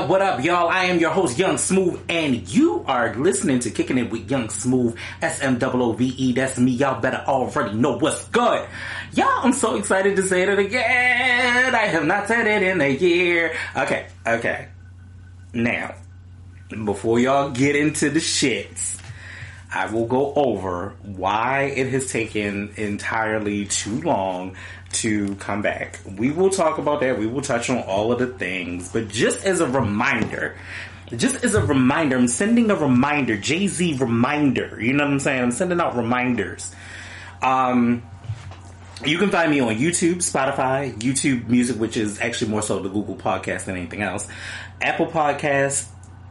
What up, y'all? I am your host, Young Smooth, and you are listening to Kicking It with Young Smooth, SMOOVE. That's me. Y'all better already know what's good. Y'all, I'm so excited to say it again. I have not said it in a year. Okay. Now, before y'all get into the shits, I will go over why it has taken entirely too long to come back. We will talk about that. We will touch on all of the things. But just as a reminder, I'm sending a reminder, Jay-Z reminder. You know what I'm saying? I'm sending out reminders. You can find me on YouTube, Spotify, YouTube Music, which is actually more so the Google Podcast than anything else, Apple Podcasts,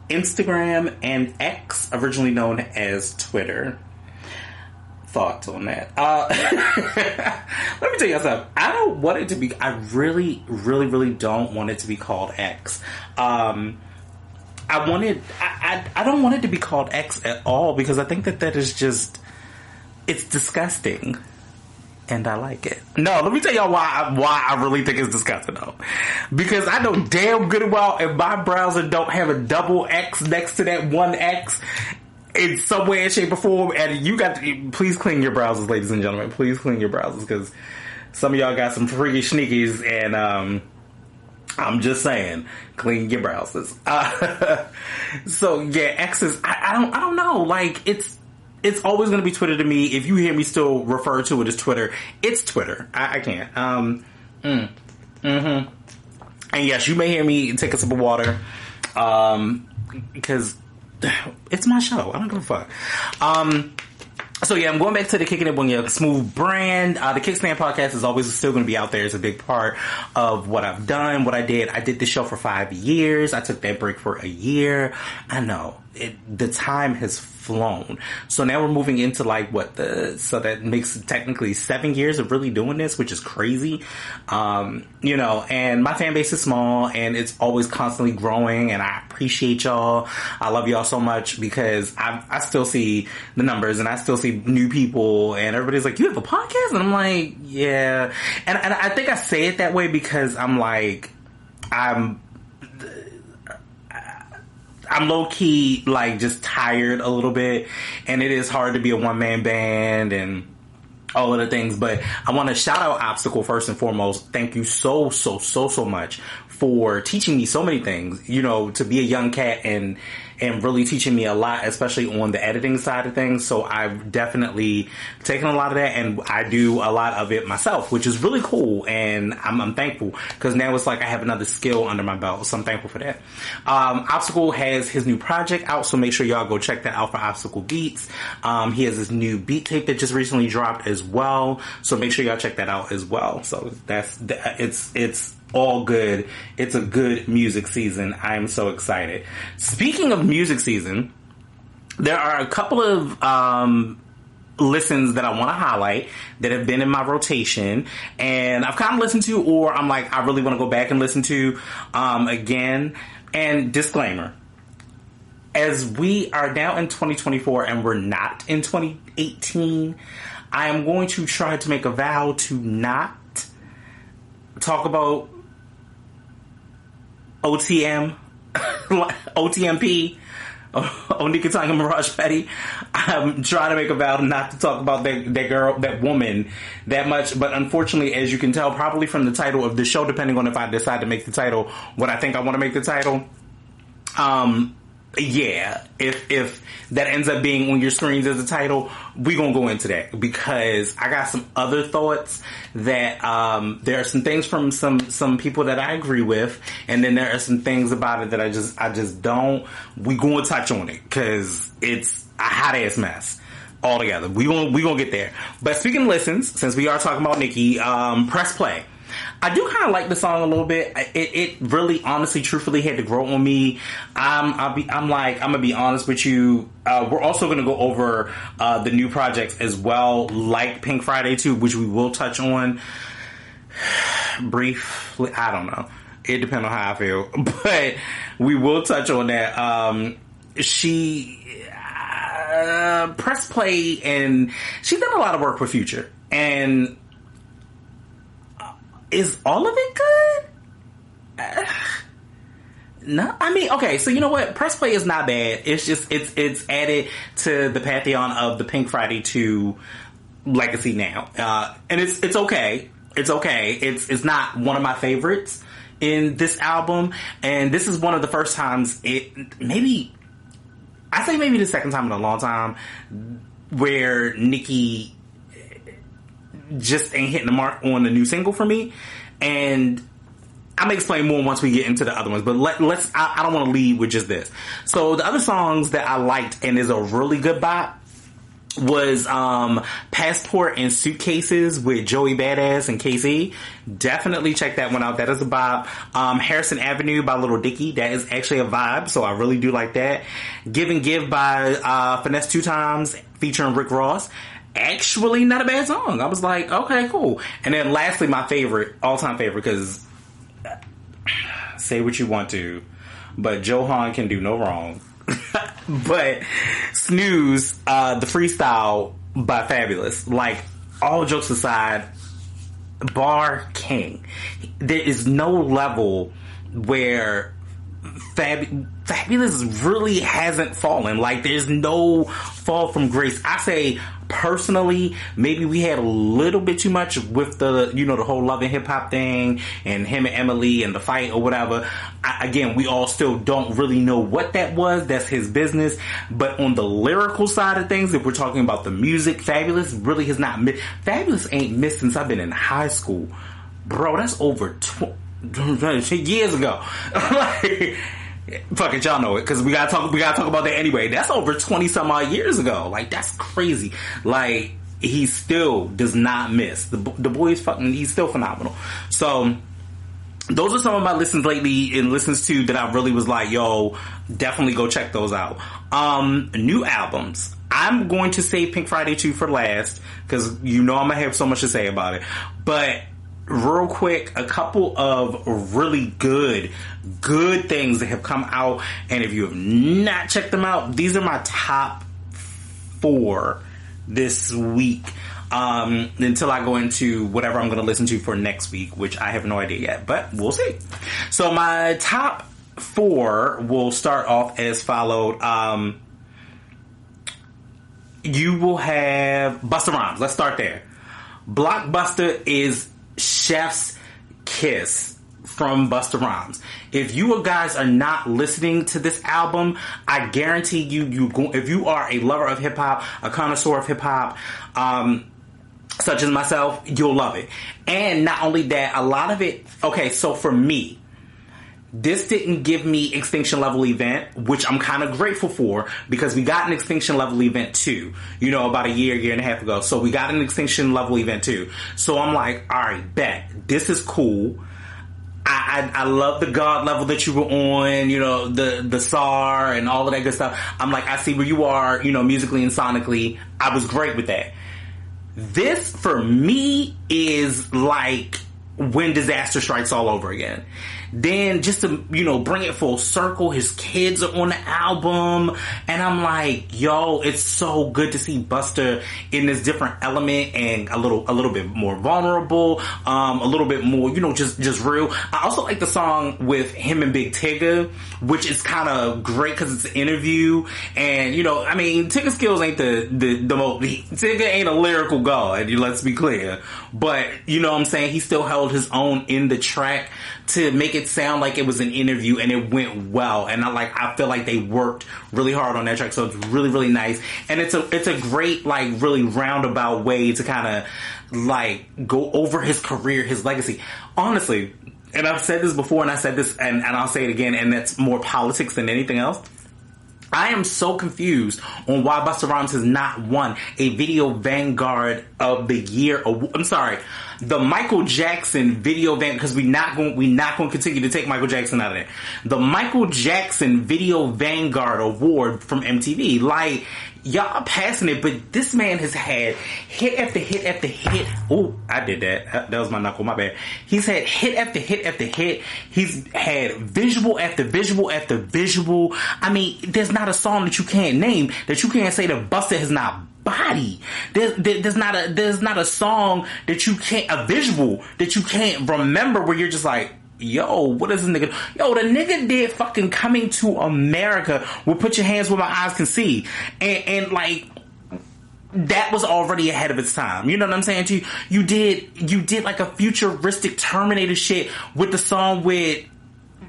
Instagram, and X, originally known as Twitter. Thoughts on that? Let me tell you something. I don't want it to be. I really don't want it to be called X. I don't want it to be called X at all because I think that is just, it's disgusting. And I like it. No, let me tell y'all why I really think it's disgusting though. Because I know damn good and well if my browser don't have a double X next to that one X in some way, shape, or form, and you got to, please clean your browsers, ladies and gentlemen. Please clean your browsers because some of y'all got some freaky sneakies, and I'm just saying, clean your browsers. So yeah, X is I don't know. Like it's always going to be Twitter to me. If you hear me still refer to it as Twitter, it's Twitter. I can't. And yes, you may hear me take a sip of water, because it's my show. I don't give a fuck. So yeah, I'm going back to the Kicking It with Young Smooth brand. The Kickstand podcast is always still going to be out there. It's a big part of what I've done, what I did. I did this show for 5 years. I took that break for a year. I know the time has flown. So now we're moving into so that makes technically 7 years of really doing this, which is crazy. And my fan base is small and it's always constantly growing, and I appreciate y'all. I love y'all so much because I still see the numbers and I still see new people, and everybody's like, you have a podcast? And I'm like, yeah. And I think I say it that way because I'm like, I'm low-key, just tired a little bit, and it is hard to be a one-man band and all of the things, but I want to shout out Obstacle first and foremost. Thank you so much for teaching me so many things, to be a young cat and really teaching me a lot, especially on the editing side of things. So I've definitely taken a lot of that, and I do a lot of it myself, which is really cool. And I'm thankful because now it's like I have another skill under my belt. So I'm thankful for that. Obstacle has his new project out, so make sure y'all go check that out for Obstacle Beats. He has his new beat tape that just recently dropped as well. So make sure y'all check that out as well. So it's all good. It's a good music season. I'm so excited. Speaking of music season, there are a couple of listens that I want to highlight that have been in my rotation, and I've kind of listened to, or I'm like, I really want to go back and listen to again. And disclaimer, as we are now in 2024 and we're not in 2018, I am going to try to make a vow to not talk about OTM, OTMP, Nicki Mirage Petty. I'm trying to make a vow not to talk about that girl, that woman, that much. But unfortunately, as you can tell, probably from the title of the show, depending on if I decide to make the title what I think I want to make the title, yeah, if that ends up being on your screens as a title, we gonna go into that because I got some other thoughts that there are some things from some people that I agree with, and then there are some things about it that I just don't. We gonna touch on it because it's a hot ass mess altogether. We gonna get there. But speaking of listens, since we are talking about Nicki, press play. I do kind of like the song a little bit. It really, honestly, truthfully had to grow on me. I'm gonna be honest with you. We're also gonna go over the new projects as well, like Pink Friday 2, which we will touch on briefly. I don't know. It depends on how I feel, but we will touch on that. She press play, and she's done a lot of work for Future, and is all of it good? No, I mean, okay, so you know what? Press play is not bad. It's just, it's added to the pantheon of the Pink Friday 2 legacy now. And it's okay. It's okay. It's not one of my favorites in this album. And this is one of the first times maybe the second time in a long time where Nicki just ain't hitting the mark on the new single for me, and I'm gonna explain more once we get into the other ones. But I don't want to lead with just this. So the other songs that I liked and is a really good bop was Passport and Suitcases with Joey Badass and KC. Definitely check that one out. That is a bop. Harrison Avenue by Little Dicky. That is actually a vibe, so I really do like that. Give and Give by Finesse Two Times featuring Rick Ross. Actually not a bad song. I was like, okay, cool. And then lastly, my favorite, all-time favorite, because say what you want to, but Johan can do no wrong. But Snooze, the freestyle by Fabulous. Like, all jokes aside, bar king. There is no level where Fabulous really hasn't fallen. Like, there's no fall from grace. I say, personally, maybe we had a little bit too much with the whole Love and Hip Hop thing and him and Emily and the fight or whatever. Again, we all still don't really know what that was. That's his business. But on the lyrical side of things, if we're talking about the music, Fabulous really has not missed. Fabulous ain't missed since I've been in high school. Bro, that's over 20 years ago. Like, fuck it, y'all know it, because we gotta talk about that anyway. That's over 20 some odd years ago. Like, that's crazy. Like, he still does not miss. The boy is he's still phenomenal. So those are some of my listens lately and listens to that I really was like, yo, definitely go check those out. New albums. I'm going to save Pink Friday 2 for last, because I'm gonna have so much to say about it. But real quick, a couple of really good things that have come out, and if you have not checked them out, these are my top 4 this week, until I go into whatever I'm going to listen to for next week, which I have no idea yet, but we'll see. So my top 4 will start off as followed. You will have Busta Rhymes. Let's start there. Blockbuster is Chef's Kiss from Busta Rhymes. If you guys are not listening to this album, I guarantee you if you are a lover of hip hop, a connoisseur of hip hop, such as myself, you'll love it. And not only that, a lot of it. Okay, so for me, this didn't give me Extinction Level Event, which I'm kind of grateful for, because we got an Extinction Level Event 2, about a year and a half ago. So we got an Extinction Level Event 2. So I'm like, alright, bet. This is cool. I love the God level that you were on, the SAR and all of that good stuff. I'm like, I see where you are, musically and sonically. I was great with that. This, for me, is like When Disaster Strikes all over again. Then just to, bring it full circle, his kids are on the album, and I'm like, yo, it's so good to see Busta in this different element and a little bit more vulnerable, a little bit more, just real. I also like the song with him and Big Tigger, which is kind of great because it's an interview, and Tigger skills ain't the most. Tigger ain't a lyrical god, let's be clear, but what I'm saying, he still held his own in the track. to make it sound like it was an interview, and it went well. And I feel like they worked really hard on that track, so it's really, really nice. And it's a great, like, really roundabout way to kind of like go over his career, his legacy. Honestly, and I've said this before, and I said this, and I'll say it again, and that's more politics than anything else. I am so confused on why Busta Rhymes has not won a Video Vanguard of the Year award. I'm sorry, the Michael Jackson Video Vanguard, because we're not going to continue to take Michael Jackson out of there. The Michael Jackson Video Vanguard Award from MTV. Like, y'all passing it, but this man has had hit after hit after hit. Oh, I did that. That was my knuckle, my bad. He's had hit after hit after hit. He's had visual after visual after visual. I mean, there's not a song that you can't name that you can't say that Busta has not body. There's not a song that you can't, a visual that you can't remember where you're just like, yo, what is this nigga? Yo, the nigga did fucking Coming to America with Put Your Hands Where My Eyes Can See. And like, that was already ahead of its time. You know what I'm saying to you? You did like a futuristic Terminator shit with the song with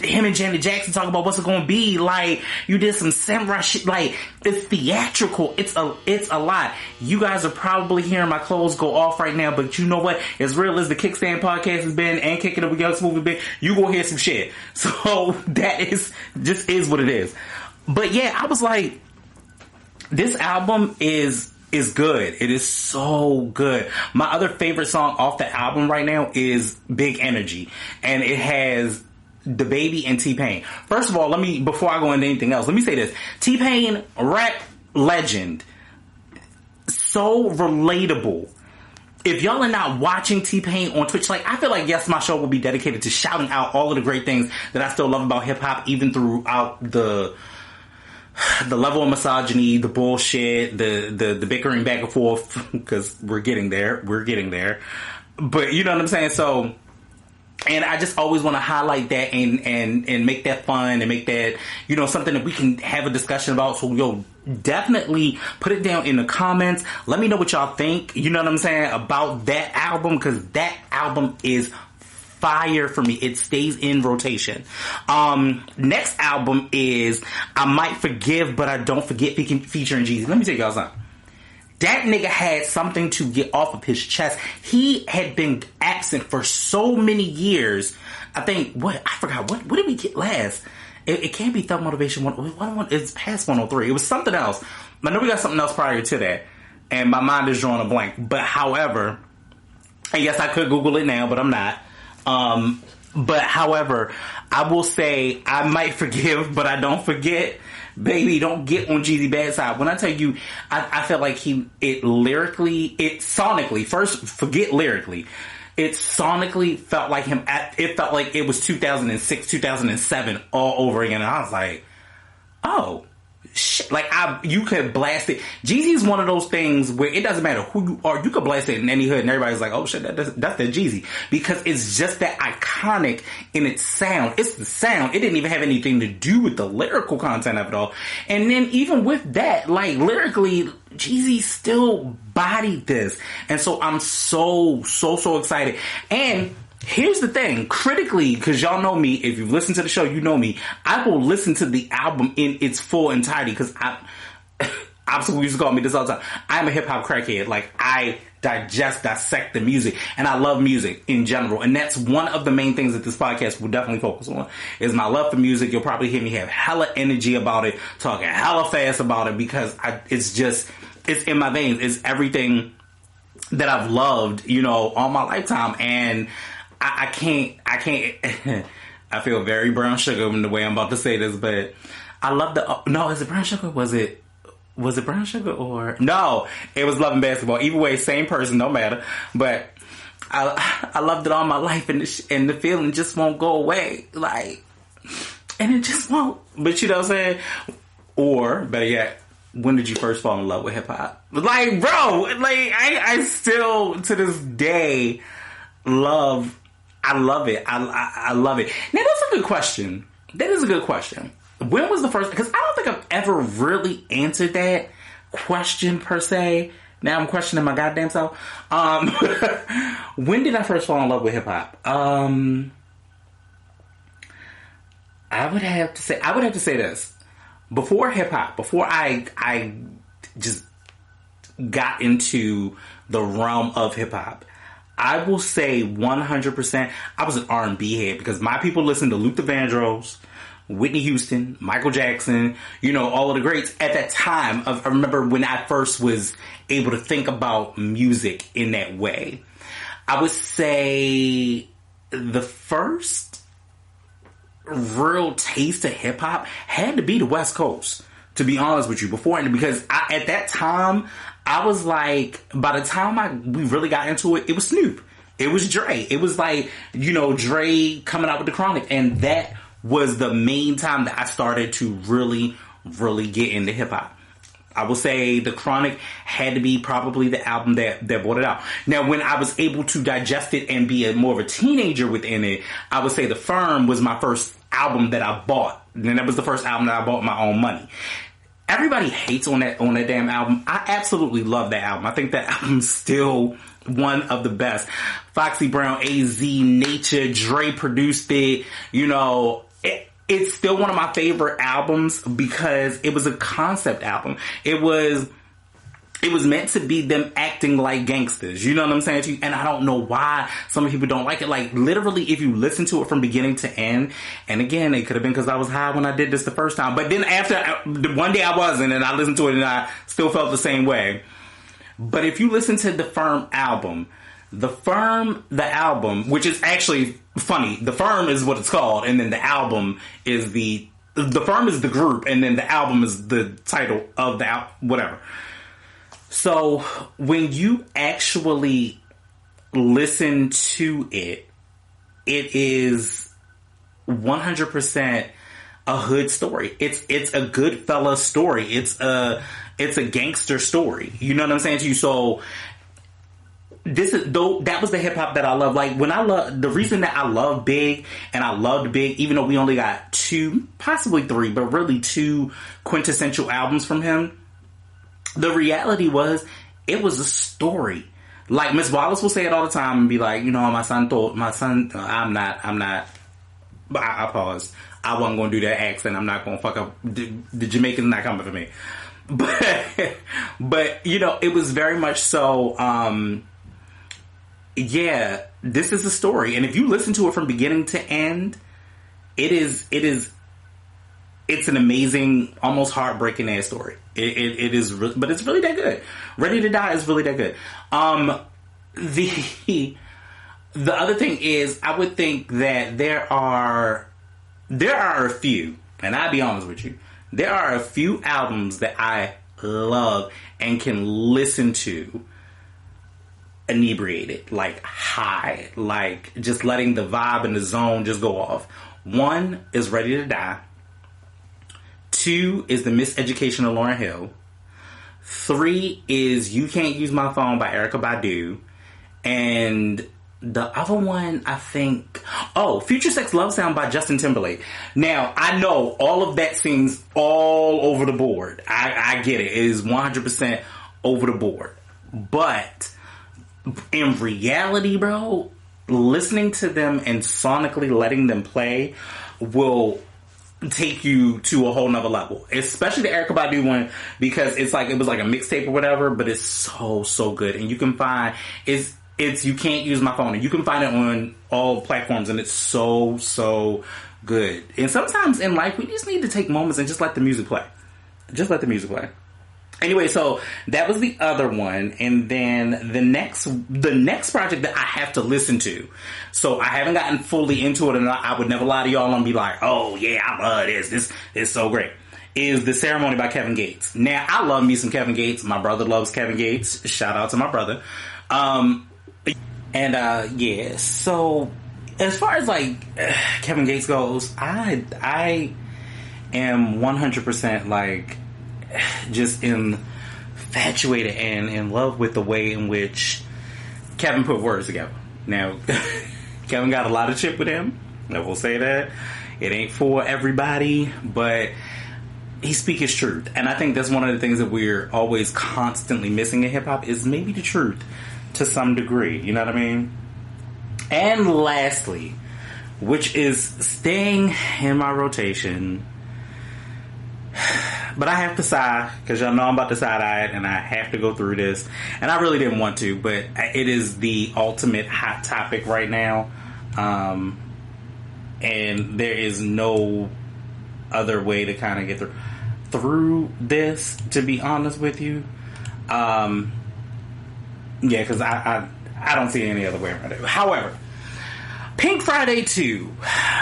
him and Janet Jackson talking about what's it gonna be. Like, you did some samurai shit. Like, it's theatrical. It's a lot. You guys are probably hearing my clothes go off right now, but you know what? As real as the Kickstand podcast has been and Kicking It With Young Smooth has been, you gonna hear some shit. So that is what it is. But yeah, I was like, this album is good. It is so good. My other favorite song off the album right now is Big Energy, and it has DaBaby and T-Pain. First of all, before I go into anything else, let me say this. T-Pain, rap legend. So relatable. If y'all are not watching T-Pain on Twitch, like, I feel like, yes, my show will be dedicated to shouting out all of the great things that I still love about hip-hop, even throughout the level of misogyny, the bullshit, the bickering back and forth, because we're getting there. But you know what I'm saying? So, and I just always want to highlight that and make that fun and make that, you know, something that we can have a discussion about. So, yo, definitely put it down in the comments. Let me know what y'all think, you know what I'm saying, about that album, because that album is fire for me. It stays in rotation. Next album is I Might Forgive, But I Don't Forget, featuring Jeezy. Let me tell y'all something. That nigga had something to get off of his chest. He had been absent for so many years. I think, I forgot, what did we get last? It can't be Thug Motivation 101. It's past 103. It was something else. I know we got something else prior to that. And my mind is drawing a blank. But however, and yes, I could Google it now, but I'm not. But however, I will say I Might Forgive, But I Don't Forget. Baby, don't get on Jeezy bad side. When I tell you, I felt like sonically, first, forget lyrically. It sonically felt like him, it felt like it was 2006, 2007 all over again. And I was like, oh, shit. Like, you could blast it. Jeezy's one of those things where it doesn't matter who you are. You could blast it in any hood and everybody's like, oh shit, that's that Jeezy. Because it's just that iconic in its sound. It's the sound. It didn't even have anything to do with the lyrical content of it all. And then even with that, like, lyrically, Jeezy still bodied this. And so I'm so excited. And here's the thing, critically, because y'all know me, if you've listened to the show, you know me, I will listen to the album in its full entirety, because absolutely used to call me this all the time. I'm a hip-hop crackhead. Like, I dissect the music, and I love music in general, and that's one of the main things that this podcast will definitely focus on, is my love for music. You'll probably hear me have hella energy about it, talking hella fast about it, because it's in my veins. It's everything that I've loved, you know, all my lifetime, and I can't, I feel very brown sugar in the way I'm about to say this, but I love is it brown sugar? Was it brown sugar or? No, it was Love and Basketball. Either way, same person, no matter. But I loved it all my life, and the feeling just won't go away. Like, and it just won't. But you know what I'm saying? Or, better yet, when did you first fall in love with hip hop? Like, bro, like, I still, to this day, I love it. I love it. Now, that's a good question. That is a good question. When was the first... Because I don't think I've ever really answered that question, per se. Now I'm questioning my goddamn self. When did I first fall in love with hip-hop? I would have to say this. Before hip hop, before I just got into the realm of hip hop, I will say 100% I was an R&B head because my people listened to Luther Vandross, Whitney Houston, Michael Jackson, all of the greats at that time. I remember when I first was able to think about music in that way. I would say the first real taste of hip hop had to be the West Coast, to be honest with you, because at that time, I was like, by the time we really got into it, it was Snoop. It was Dre. It was like, Dre coming out with the Chronic. And that was the main time that I started to really, really get into hip hop. I will say the Chronic had to be probably the album that brought it out. Now, when I was able to digest it and be more of a teenager within it, I would say The Firm was my first album that I bought. And that was the first album that I bought with my own money. Everybody hates on that damn album. I absolutely love that album. I think that album's still one of the best. Foxy Brown, AZ, Nature, Dre produced it. It's still one of my favorite albums because it was a concept album. It was meant to be them acting like gangsters. You know what I'm saying to you? And I don't know why some people don't like it. Like, literally, if you listen to it from beginning to end, and again, it could have been because I was high when I did this the first time. But then one day I wasn't, and I listened to it, and I still felt the same way. But if you listen to the Firm album, the album, which is actually funny, The Firm is what it's called, and then the album is the Firm is the group, and then the album is the title of the whatever. So when you actually listen to it, it is 100% a hood story. It's a good fella story. It's a gangster story. You know what I'm saying to you? So that was the hip hop that I love. Like, the reason that I love Big, and I loved Big, even though we only got 2, possibly 3, but really 2 quintessential albums from him. The reality was, it was a story. Like, Miss Wallace will say it all the time and be like, I paused. I wasn't going to do that accent. I'm not going to fuck up. The Jamaicans not coming for me. But, it was very much so, yeah, this is a story. And if you listen to it from beginning to end, it's an amazing, almost heartbreaking ass story. It is, but it's really that good. Ready to Die is really that good. The other thing is, I would think that there are a few, and I'll be honest with you, there are a few albums that I love and can listen to inebriated, like high, like just letting the vibe and the zone just go off. 1 is Ready to Die. 2 is The Miseducation of Lauryn Hill. 3 is You Can't Use My Phone by Erykah Badu. And the other one, I think... Future Sex Love Sound by Justin Timberlake. Now, I know all of that seems all over the board. I get it. It is 100% over the board. But in reality, bro, listening to them and sonically letting them play will take you to a whole nother level, especially the Erykah Badu one, because it was like a mixtape or whatever, but it's so good. And you can find it's You Can't Use My Phone, and you can find it on all platforms, and it's so good. And sometimes in life we just need to take moments and just let the music play. Anyway, so that was the other one, and then the next project that I have to listen to. So I haven't gotten fully into it, and I would never lie to y'all and be like, "Oh yeah, I love this. This is so great." Is The Ceremony by Kevin Gates. Now, I love me some Kevin Gates. My brother loves Kevin Gates. Shout out to my brother. Yeah. So as far as like Kevin Gates goes, I am 100% like just infatuated and in love with the way in which Kevin put words together. Now, Kevin got a lot of chip with him. I will say that. It ain't for everybody, but he speaks his truth. And I think that's one of the things that we're always constantly missing in hip-hop is maybe the truth to some degree. You know what I mean? And lastly, which is staying in my rotation. But I have to sigh, because y'all know I'm about to side-eye it, and I have to go through this. And I really didn't want to, but it is the ultimate hot topic right now. And there is no other way to kind of get through this, to be honest with you. Yeah, because I don't see any other way around it. However, Pink Friday 2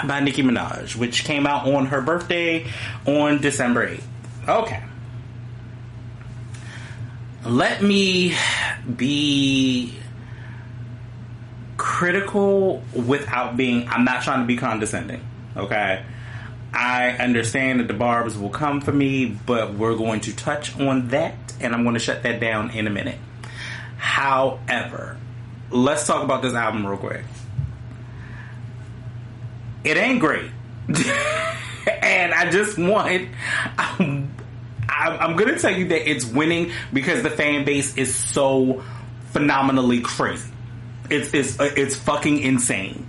by Nicki Minaj, which came out on her birthday on December 8th. Okay. Let me be critical without being... I'm not trying to be condescending, okay? I understand that the Barbs will come for me, but we're going to touch on that, and I'm going to shut that down in a minute. However, let's talk about this album real quick. It ain't great. And I just want... I'm going to tell you that it's winning because the fan base is so phenomenally crazy. It's fucking insane.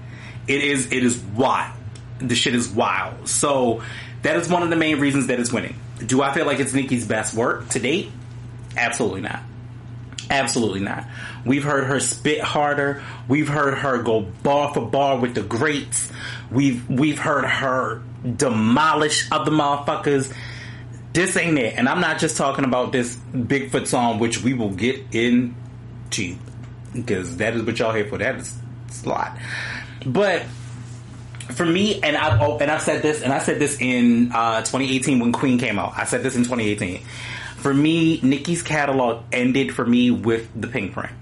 It is wild. The shit is wild. So that is one of the main reasons that it's winning. Do I feel like it's Nicki's best work to date? Absolutely not. Absolutely not. We've heard her spit harder. We've heard her go bar for bar with the greats. We've heard her demolish other motherfuckers. This ain't it. And I'm not just talking about this Bigfoot song, which we will get into, because that is what y'all here for. That is a lot. But for me, and I've said this, and I said this in 2018 when Queen came out. I said this in 2018. For me, Nicki's catalog ended for me with the Pink Print.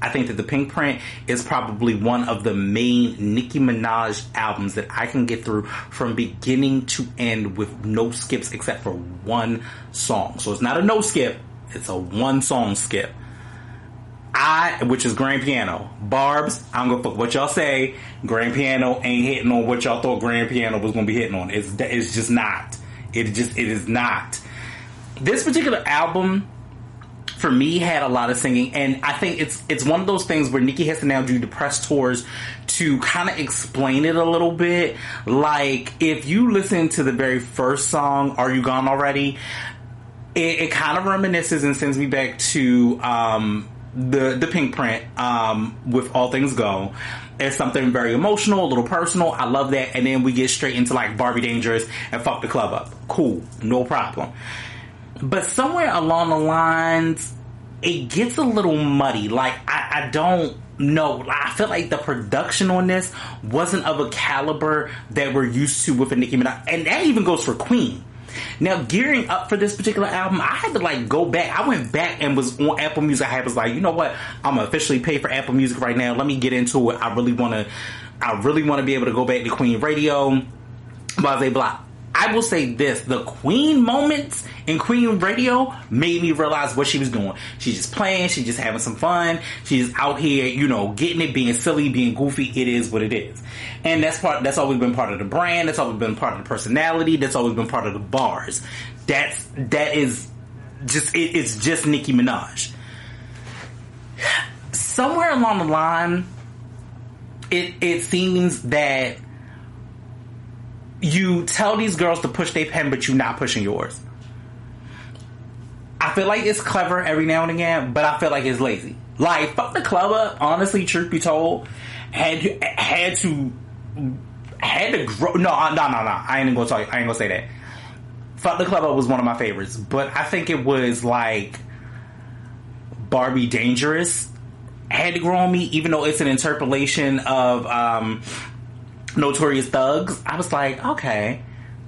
I think that the Pink Print is probably one of the main Nicki Minaj albums that I can get through from beginning to end with no skips except for one song. So it's not a no skip, it's a one song skip. Which is Grand Piano. Barb's, I'm gonna fuck what y'all say. Grand Piano ain't hitting on what y'all thought Grand Piano was gonna be hitting on. It's just not. It is not. This particular album, for me, had a lot of singing, and I think it's one of those things where Nicki has to now do the press tours to kind of explain it a little bit. Like, if you listen to the very first song, Are You Gone Already? It kind of reminisces and sends me back to the Pink Print with All Things Go. There's something very emotional, a little personal. I love that. And then we get straight into like Barbie Dangerous and Fuck the Club Up. Cool, no problem. But somewhere along the lines, it gets a little muddy. Like, I don't know. I feel like the production on this wasn't of a caliber that we're used to with a Nicki Minaj. And that even goes for Queen. Now, gearing up for this particular album, I had to like go back. I went back and was on Apple Music. I was like, you know what? I'm gonna officially pay for Apple Music right now. Let me get into it. I really want to be able to go back to Queen Radio. Blah, blah, blah. I will say this, the Queen moments in Queen Radio made me realize what she was doing. She's just playing, she's just having some fun, she's out here, getting it, being silly, being goofy. It is what it is. And that's always been part of the brand, that's always been part of the personality, that's always been part of the bars. It's just Nicki Minaj. Somewhere along the line, it seems that you tell these girls to push their pen, but you're not pushing yours. I feel like it's clever every now and again, but I feel like it's lazy. Like, Fuck the Club Up, honestly, truth be told, had to grow. No, I ain't gonna say that. Fuck the Club Up was one of my favorites, but I think it was like Barbie Dangerous had to grow on me, even though it's an interpolation of Notorious Thugs. I was like, okay,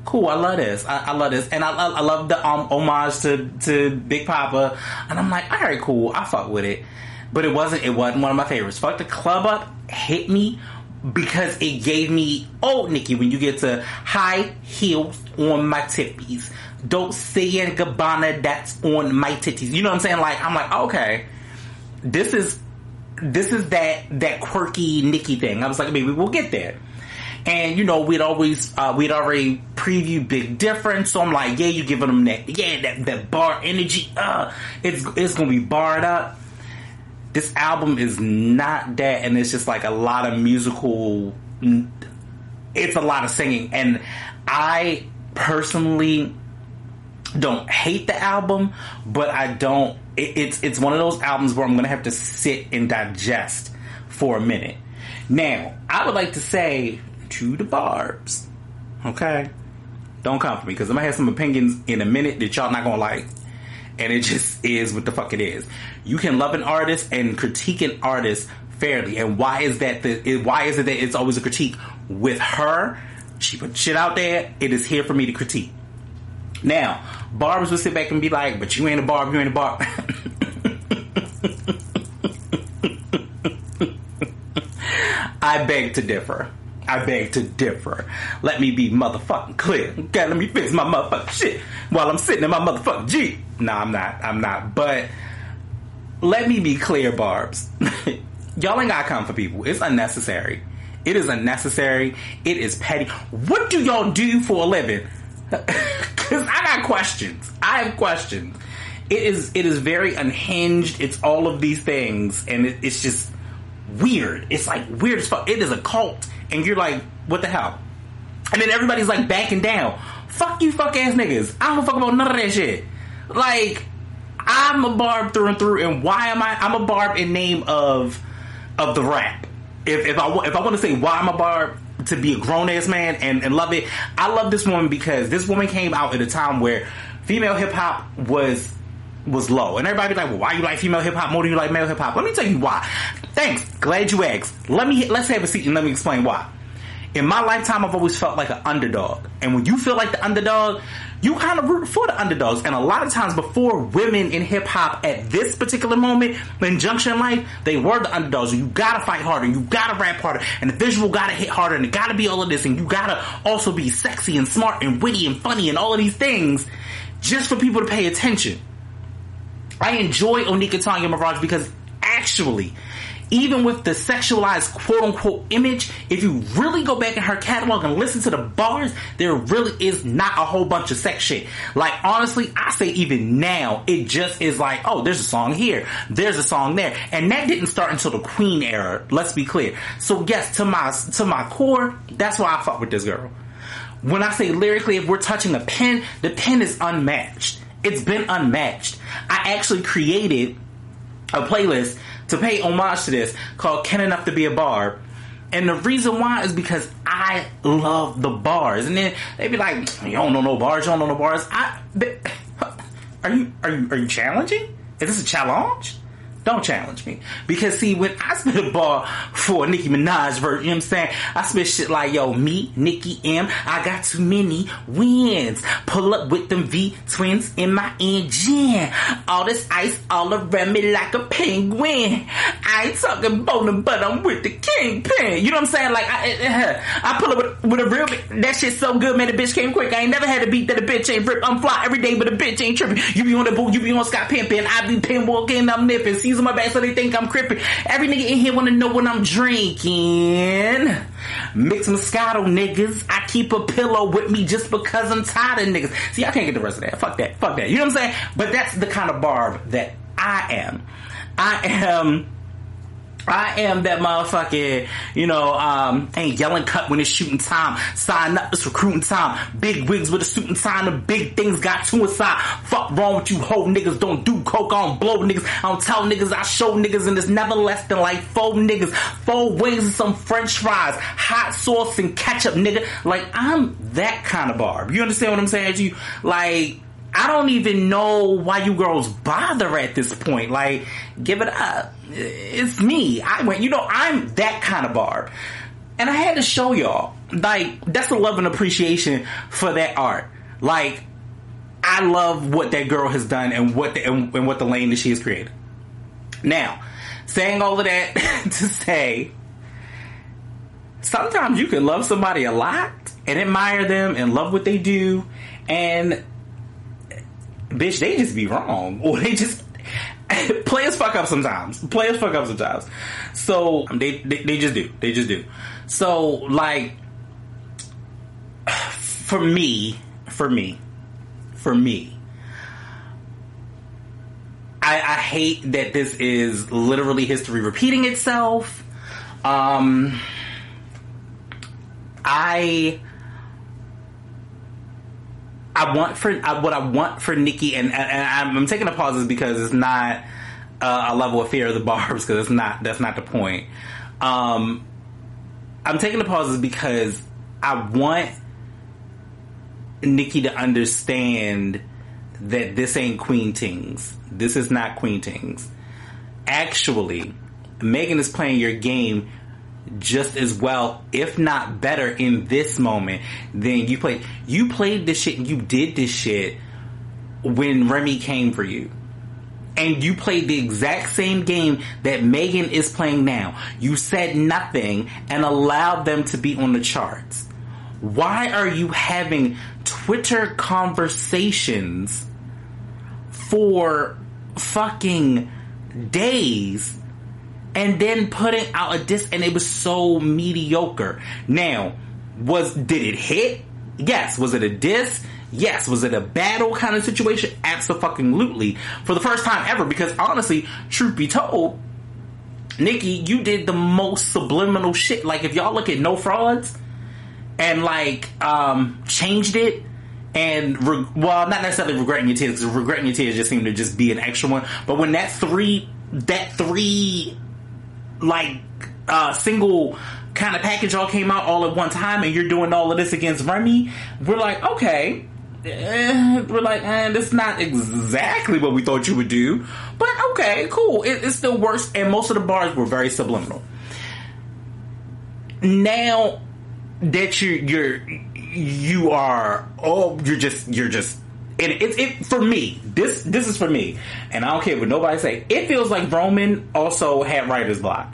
cool, I love this. I love this. And I love the homage to Big Papa. And I'm like, alright, cool, I fuck with it. But it wasn't one of my favorites. Fuck the Club Up hit me because it gave me, oh, Nicki, when you get to high heels on my tippies, Dolce and Gabbana, that's on my titties. You know what I'm saying? Like, I'm like, okay, this is that quirky Nicki thing. I was like, maybe we'll get there. And, we'd already previewed Big Difference, so I'm like, yeah, you giving them that bar energy, it's gonna be barred up. This album is not that, and it's just like a lot of musical it's a lot of singing, and I personally don't hate the album, but I don't. It's one of those albums where I'm gonna have to sit and digest for a minute. Now, I would like to say to the Barbs, okay, don't come for me, because I'm gonna have some opinions in a minute that y'all not gonna like, and it just is what the fuck it is. You can love an artist and critique an artist fairly, and why is it that it's always a critique with her? She put shit out there. It is here for me to critique. Now, Barbs will sit back and be like, but you ain't a Barb, you ain't a Barb. I beg to differ. Let me be motherfucking clear. Okay, let me fix my motherfucking shit while I'm sitting in my motherfucking Jeep. No, I'm not. But let me be clear, Barbs. Y'all ain't gotta come for people. It's unnecessary. It is unnecessary. It is petty. What do y'all do for a living? Because I got questions. I have questions. It is very unhinged. It's all of these things, and it's just weird. It's like weird as fuck. It is a cult, and you're like, what the hell? And then everybody's like backing down. Fuck you, fuck ass niggas. I don't fuck about none of that shit. Like, I'm a Barb through and through, and why am I? I'm a Barb in name of the rap. If I want to say why I'm a Barb, to be a grown ass man and love it, I love this woman because this woman came out at a time where female hip hop was low, and everybody be like, well, why you like female hip hop more than you like male hip hop? Let me tell you why. Thanks, glad you asked. Let's have a seat and let me explain why. In my lifetime, I've always felt like an underdog, and when you feel like the underdog, you kind of root for the underdogs. And a lot of times before, women in hip hop at this particular moment in junction life, they were the underdogs. And you gotta fight harder, you gotta rap harder, and the visual gotta hit harder, and it gotta be all of this, and you gotta also be sexy and smart and witty and funny and all of these things just for people to pay attention. I enjoy Onika Tanya Mirage because actually, even with the sexualized quote-unquote image, if you really go back in her catalog and listen to the bars, there really is not a whole bunch of sex shit. Like, honestly, I say even now, it just is like, oh, there's a song here, there's a song there. And that didn't start until the Queen era, let's be clear. So yes, to my core, that's why I fuck with this girl. When I say lyrically, if we're touching a pen, the pen is unmatched. It's been unmatched. I actually created a playlist to pay homage to this called KenEnough to be a Barb. And the reason why is because I love the bars. And then they be like, you don't know no bars, you don't know no bars. Are you challenging? Is this a challenge? Don't challenge me. Because see, when I spit a bar for a Nicki Minaj verse, you know what I'm saying? I spit shit like, yo, me, Nicki M, I got too many wins. Pull up with them V twins in my engine. All this ice all around me like a penguin. I ain't talking about them, but I'm with the kingpin. You know what I'm saying? Like, I pull up with a real, that shit so good, man, the bitch came quick. I ain't never had a beat that a bitch ain't rip. I'm fly every day, but the bitch ain't tripping. You be on the boot, you be on Scott Pimpin', I be pin walking, I'm nipping. See on my back so they think I'm crippin'. Every nigga in here wanna know what I'm drinking. Mix Moscato, niggas. I keep a pillow with me just because I'm tired of niggas. See, I can't get the rest of that. Fuck that. You know what I'm saying? But that's the kind of Barb that I am. I am that motherfucker, ain't yelling cut when it's shooting time. Sign up, it's recruiting time. Big wigs with a suit and tie, the big things got suicide. Fuck wrong with you hoe niggas, don't do coke, I don't blow niggas. I don't tell niggas, I show niggas, and it's never less than like 4 niggas. 4 wings and some french fries, hot sauce and ketchup, nigga. Like, I'm that kind of Barb. You understand what I'm saying to you? Like, I don't even know why you girls bother at this point. Like, give it up. It's me. I'm that kind of Barb. And I had to show y'all. Like, that's a love and appreciation for that art. Like, I love what that girl has done and what the lane that she has created. Now, saying all of that to say, sometimes you can love somebody a lot and admire them and love what they do, and bitch, they just be wrong, or they just players fuck up sometimes. So they just do. So, like, for me, I hate that this is literally history repeating itself. what I want for Nicki, and I'm taking a pause because it's not a level of fear of the Barbs, because that's not the point. I'm taking the pauses because I want Nicki to understand that this ain't Queen Tings. This is not Queen Tings. Actually, Megan is playing your game just as well, if not better, in this moment than you played. You played this shit and you did this shit when Remy came for you. And you played the exact same game that Megan is playing now. You said nothing and allowed them to be on the charts. Why are you having Twitter conversations for fucking days and then putting out a diss, and it was so mediocre? Now, did it hit? Yes. Was it a diss? Yes. Was it a battle kind of situation? Absolutely. For the first time ever, because honestly, truth be told, Nicki, you did the most subliminal shit. Like, if y'all look at No Frauds and like changed it, and not necessarily regretting your tears, because regretting your tears just seemed to just be an extra one. But when that three like single kind of package all came out all at one time, and you're doing all of this against Remy, we're like, okay, this is not exactly what we thought you would do, but okay, cool. It still works, and most of the bars were very subliminal. Now that you're just it for me. This is for me, and I don't care what nobody say. It feels like Roman also had writer's block.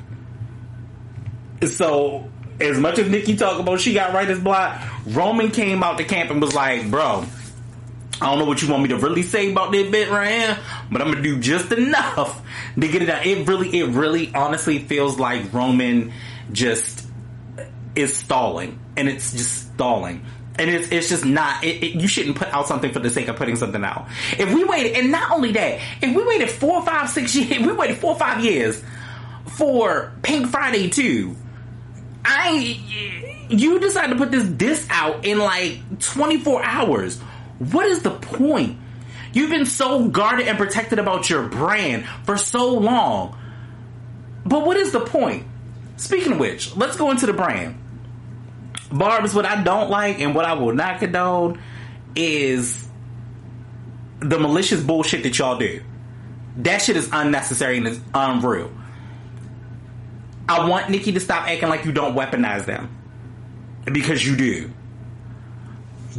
So as much as Nicki talk about she got writer's block, Roman came out the camp and was like, bro, I don't know what you want me to really say about this bit right here, but I'm gonna do just enough to get it out. It really honestly feels like Roman just is stalling, and it's just stalling. And it's just not, you shouldn't put out something for the sake of putting something out. If we waited, and not only that, if we waited 4, 5, 6 years, if we waited 4 or 5 years for Pink Friday 2, you decided to put this disc out in like 24 hours. What is the point? You've been so guarded and protected about your brand for so long. But what is the point? Speaking of which, let's go into the brand. Barb's, what I don't like and what I will not condone is the malicious bullshit that y'all do. That shit is unnecessary and it's unreal. I want Nicki to stop acting like you don't weaponize them, because you do.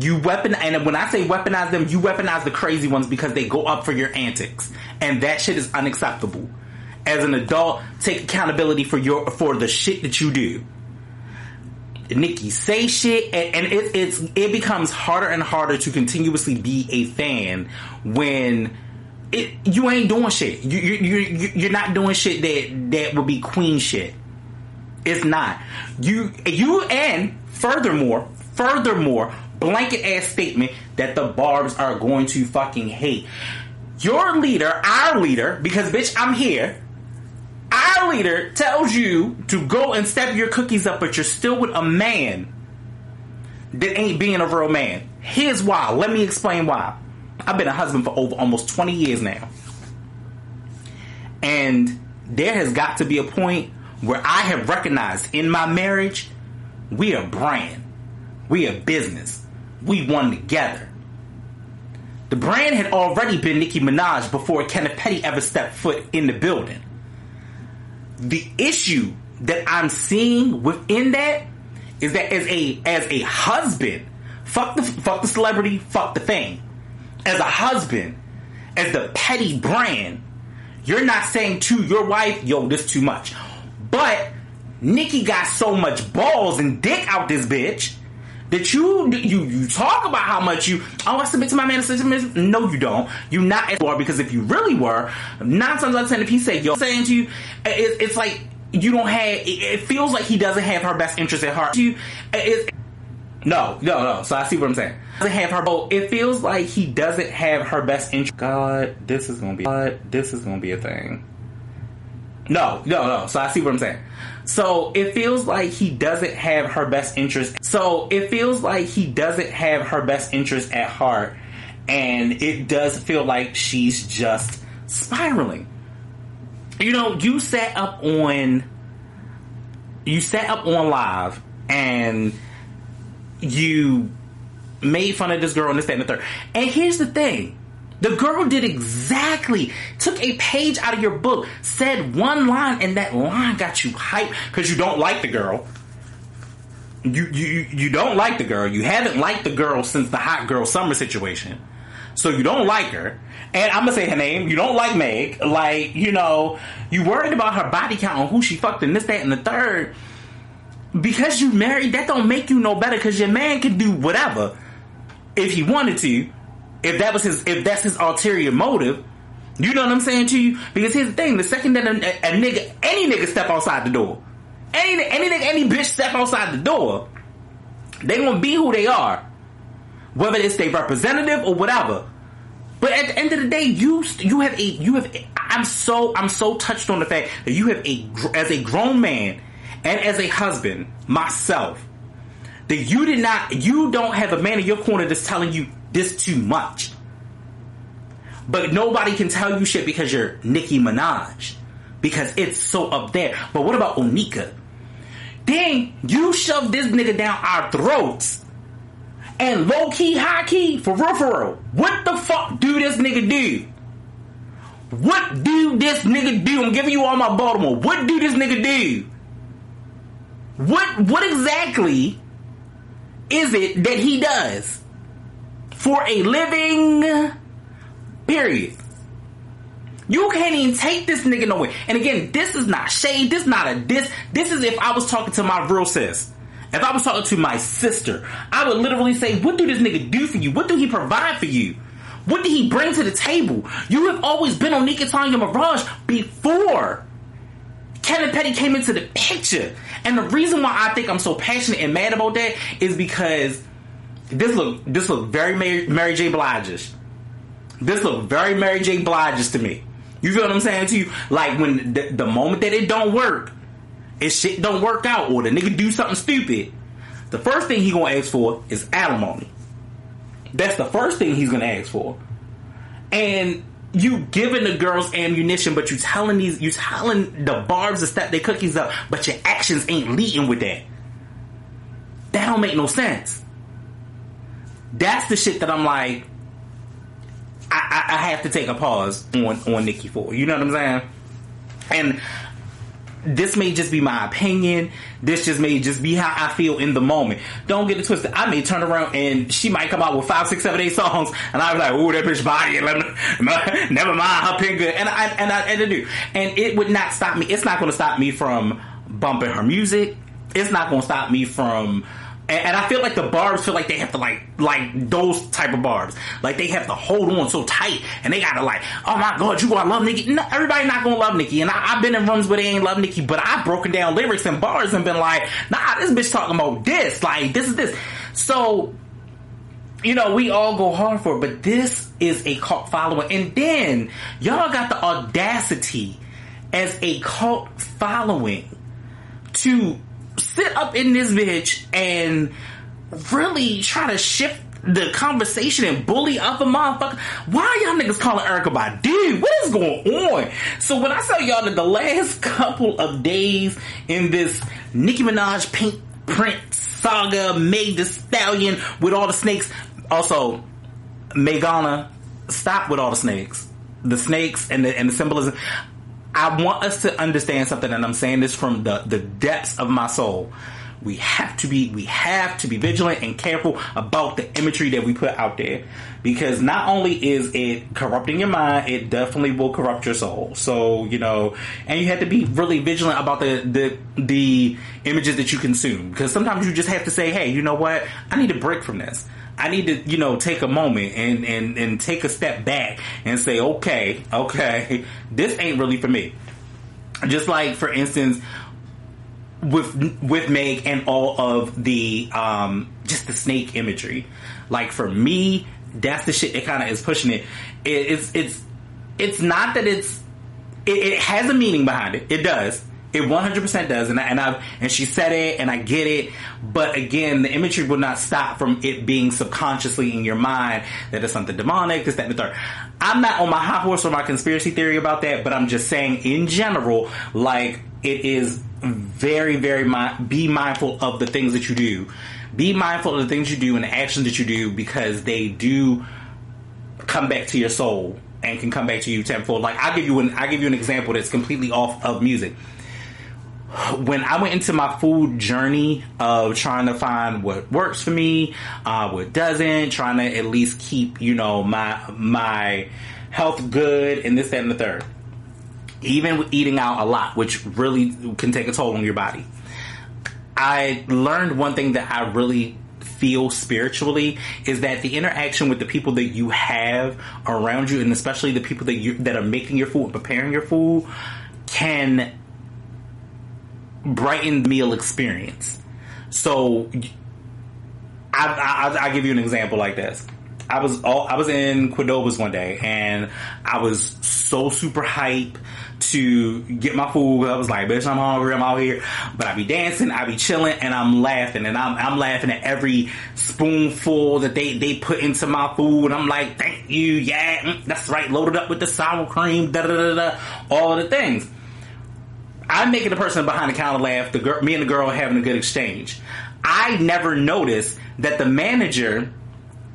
And when I say weaponize them, you weaponize the crazy ones because they go up for your antics, and that shit is unacceptable. As an adult, take accountability for the shit that you do. Nicki say shit, and it becomes harder and harder to continuously be a fan when you ain't doing shit. You're not doing shit that would be queen shit. It's not. You and furthermore, blanket ass statement that the Barbs are going to fucking hate. Your leader, our leader, because bitch, I'm here. Our leader tells you to go and step your cookies up, but you're still with a man that ain't being a real man. Here's why. Let me explain why. I've been a husband for over almost 20 years now. And there has got to be a point where I have recognized in my marriage, we are brand. We are business. We won together. The brand had already been Nicki Minaj before Kenneth Petty ever stepped foot in the building. The issue that I'm seeing within that is that as a husband, fuck the celebrity, fuck the fame. As a husband, as the petty brand, you're not saying to your wife, yo, this too much. But Nicki got so much balls and dick out this bitch that you talk about how much I submit to my man. No, you don't. You not as far, because if you really were, 9 times out of 10, if he said yo, saying to you, it's like you don't have. It feels like he doesn't have her best interest at heart. No. So I see what I'm saying. Doesn't have her. It feels like he doesn't have her best interest. God, this is gonna be a thing. No. So I see what I'm saying. So it feels like he doesn't have her best interest. At heart. And it does feel like she's just spiraling. You know, you sat up on live and you made fun of this girl and this, that, and the third. And here's the thing. The girl took a page out of your book, said one line, and that line got you hyped because you don't like the girl. You don't like the girl. You haven't liked the girl since the hot girl summer situation. So you don't like her. And I'm going to say her name. You don't like Meg. Like, you know, you worried about her body count on who she fucked and this, that, and the third. Because you married, that don't make you no better because your man can do whatever if he wanted to. If that's his ulterior motive, you know what I'm saying to you? Because here's the thing: the second that any nigga step outside the door, any bitch step outside the door, they gonna be who they are, whether it's their representative or whatever. But at the end of the day, I'm so touched on the fact that you have as a grown man and as a husband myself, that you don't have a man in your corner that's telling you this too much. But nobody can tell you shit because you're Nicki Minaj. Because it's so up there. But what about Onika? Then you shove this nigga down our throats. And low key, high key, for real. What the fuck do this nigga do? What do this nigga do? I'm giving you all my Baltimore. What do this nigga do? What exactly is it that he does for a living? Period. You can't even take this nigga nowhere. And again, this is not shade. This is not a diss. This is if I was talking to my real sis. If I was talking to my sister, I would literally say, what do this nigga do for you? What do he provide for you? What did he bring to the table? You have always been on Nicki Tanya Mirage before Kevin Petty came into the picture. And the reason why I think I'm so passionate and mad about that is because this look very Mary J. Blige-ish. This look very Mary J. Blige-ish to me. You feel what I'm saying to you? Like when the moment that it don't work, if shit don't work out or the nigga do something stupid, the first thing he gonna ask for is alimony. That's the first thing he's gonna ask for. And you giving the girls ammunition, but you telling the Barbs to step their cookies up, but your actions ain't leading with that. That don't make no sense. That's the shit that I'm like, I have to take a pause on Nicki for. You know what I'm saying? And this may just be my opinion. This just may just be how I feel in the moment. Don't get it twisted. I may turn around and she might come out with 5, 6, 7, 8 songs, and I'll be like, "Ooh, that bitch body." Never mind, her pin good, and I do. And it would not stop me. It's not going to stop me from bumping her music. It's not going to stop me from. And I feel like the Barbs feel like they have to like those type of Barbs. Like they have to hold on so tight and they gotta like, oh my God, you gonna love Nicki? No, everybody not gonna love Nicki. And I've been in rooms where they ain't love Nicki, but I've broken down lyrics and bars and been like, nah, this bitch talking about this. Like, this is this. So, you know, we all go hard for it, but this is a cult following. And then y'all got the audacity as a cult following to sit up in this bitch and really try to shift the conversation and bully other motherfuckers. Why y'all niggas calling Erykah Badu? What is going on? So when I tell y'all that the last couple of days in this Nicki Minaj Pink Print saga, Meg Thee Stallion with all the snakes. Also, Megana, stop with all the snakes. The snakes and the symbolism. I want us to understand something, and I'm saying this from the depths of my soul. We have to be vigilant and careful about the imagery that we put out there, because not only is it corrupting your mind, it definitely will corrupt your soul. So, you know, and you have to be really vigilant about the images that you consume, because sometimes you just have to say, hey, you know what? I need a break from this. I need to, you know, take a moment and take a step back and say, okay, this ain't really for me. Just like, for instance, with Meg and all of the just the snake imagery. Like, for me, that's the shit that kind of is pushing it. It's not that it it has a meaning behind it. It does. It 100% does, and she said it, and I get it. But again, the imagery will not stop from it being subconsciously in your mind that it's something demonic, this, that, and the third. I'm not on my high horse or my conspiracy theory about that, but I'm just saying in general, like, it is very, very be mindful of the things that you do. Be mindful of the things you do and the actions that you do, because they do come back to your soul and can come back to you tenfold. Like, I'll give you an example that's completely off of music. When I went into my food journey of trying to find what works for me, what doesn't, trying to at least keep, my health good and this, that, and the third. Even with eating out a lot, which really can take a toll on your body. I learned one thing that I really feel spiritually is that the interaction with the people that you have around you, and especially the people that are making your food, preparing your food, can brighten the meal experience. So I'll give you an example like this. I was in Cordoba's one day, and I was so super hype to get my food. I was like, bitch, I'm hungry, I'm out here. But I be dancing, I be chilling, and I'm laughing. And I'm laughing at every spoonful that they put into my food. I'm like, thank you, yeah, that's right, loaded up with the sour cream, da-da-da-da, all of the things. I'm making the person behind the counter laugh. Me and the girl are having a good exchange. I never noticed that the manager,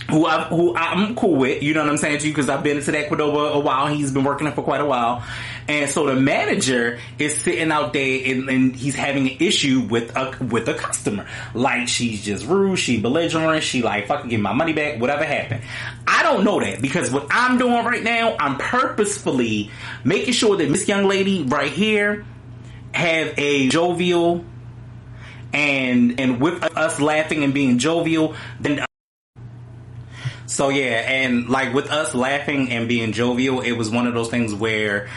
who I'm cool with, you know what I'm saying to you, because I've been into that Cordoba a while. He's been working there for quite a while. And so the manager is sitting out there and he's having an issue with a customer. Like, she's just rude, she belligerent, she like, fucking give my money back, whatever happened. I don't know that, because what I'm doing right now, I'm purposefully making sure that this young lady right here have a jovial, and with us laughing and being jovial, then so yeah, and like with us laughing and being jovial, it was one of those things where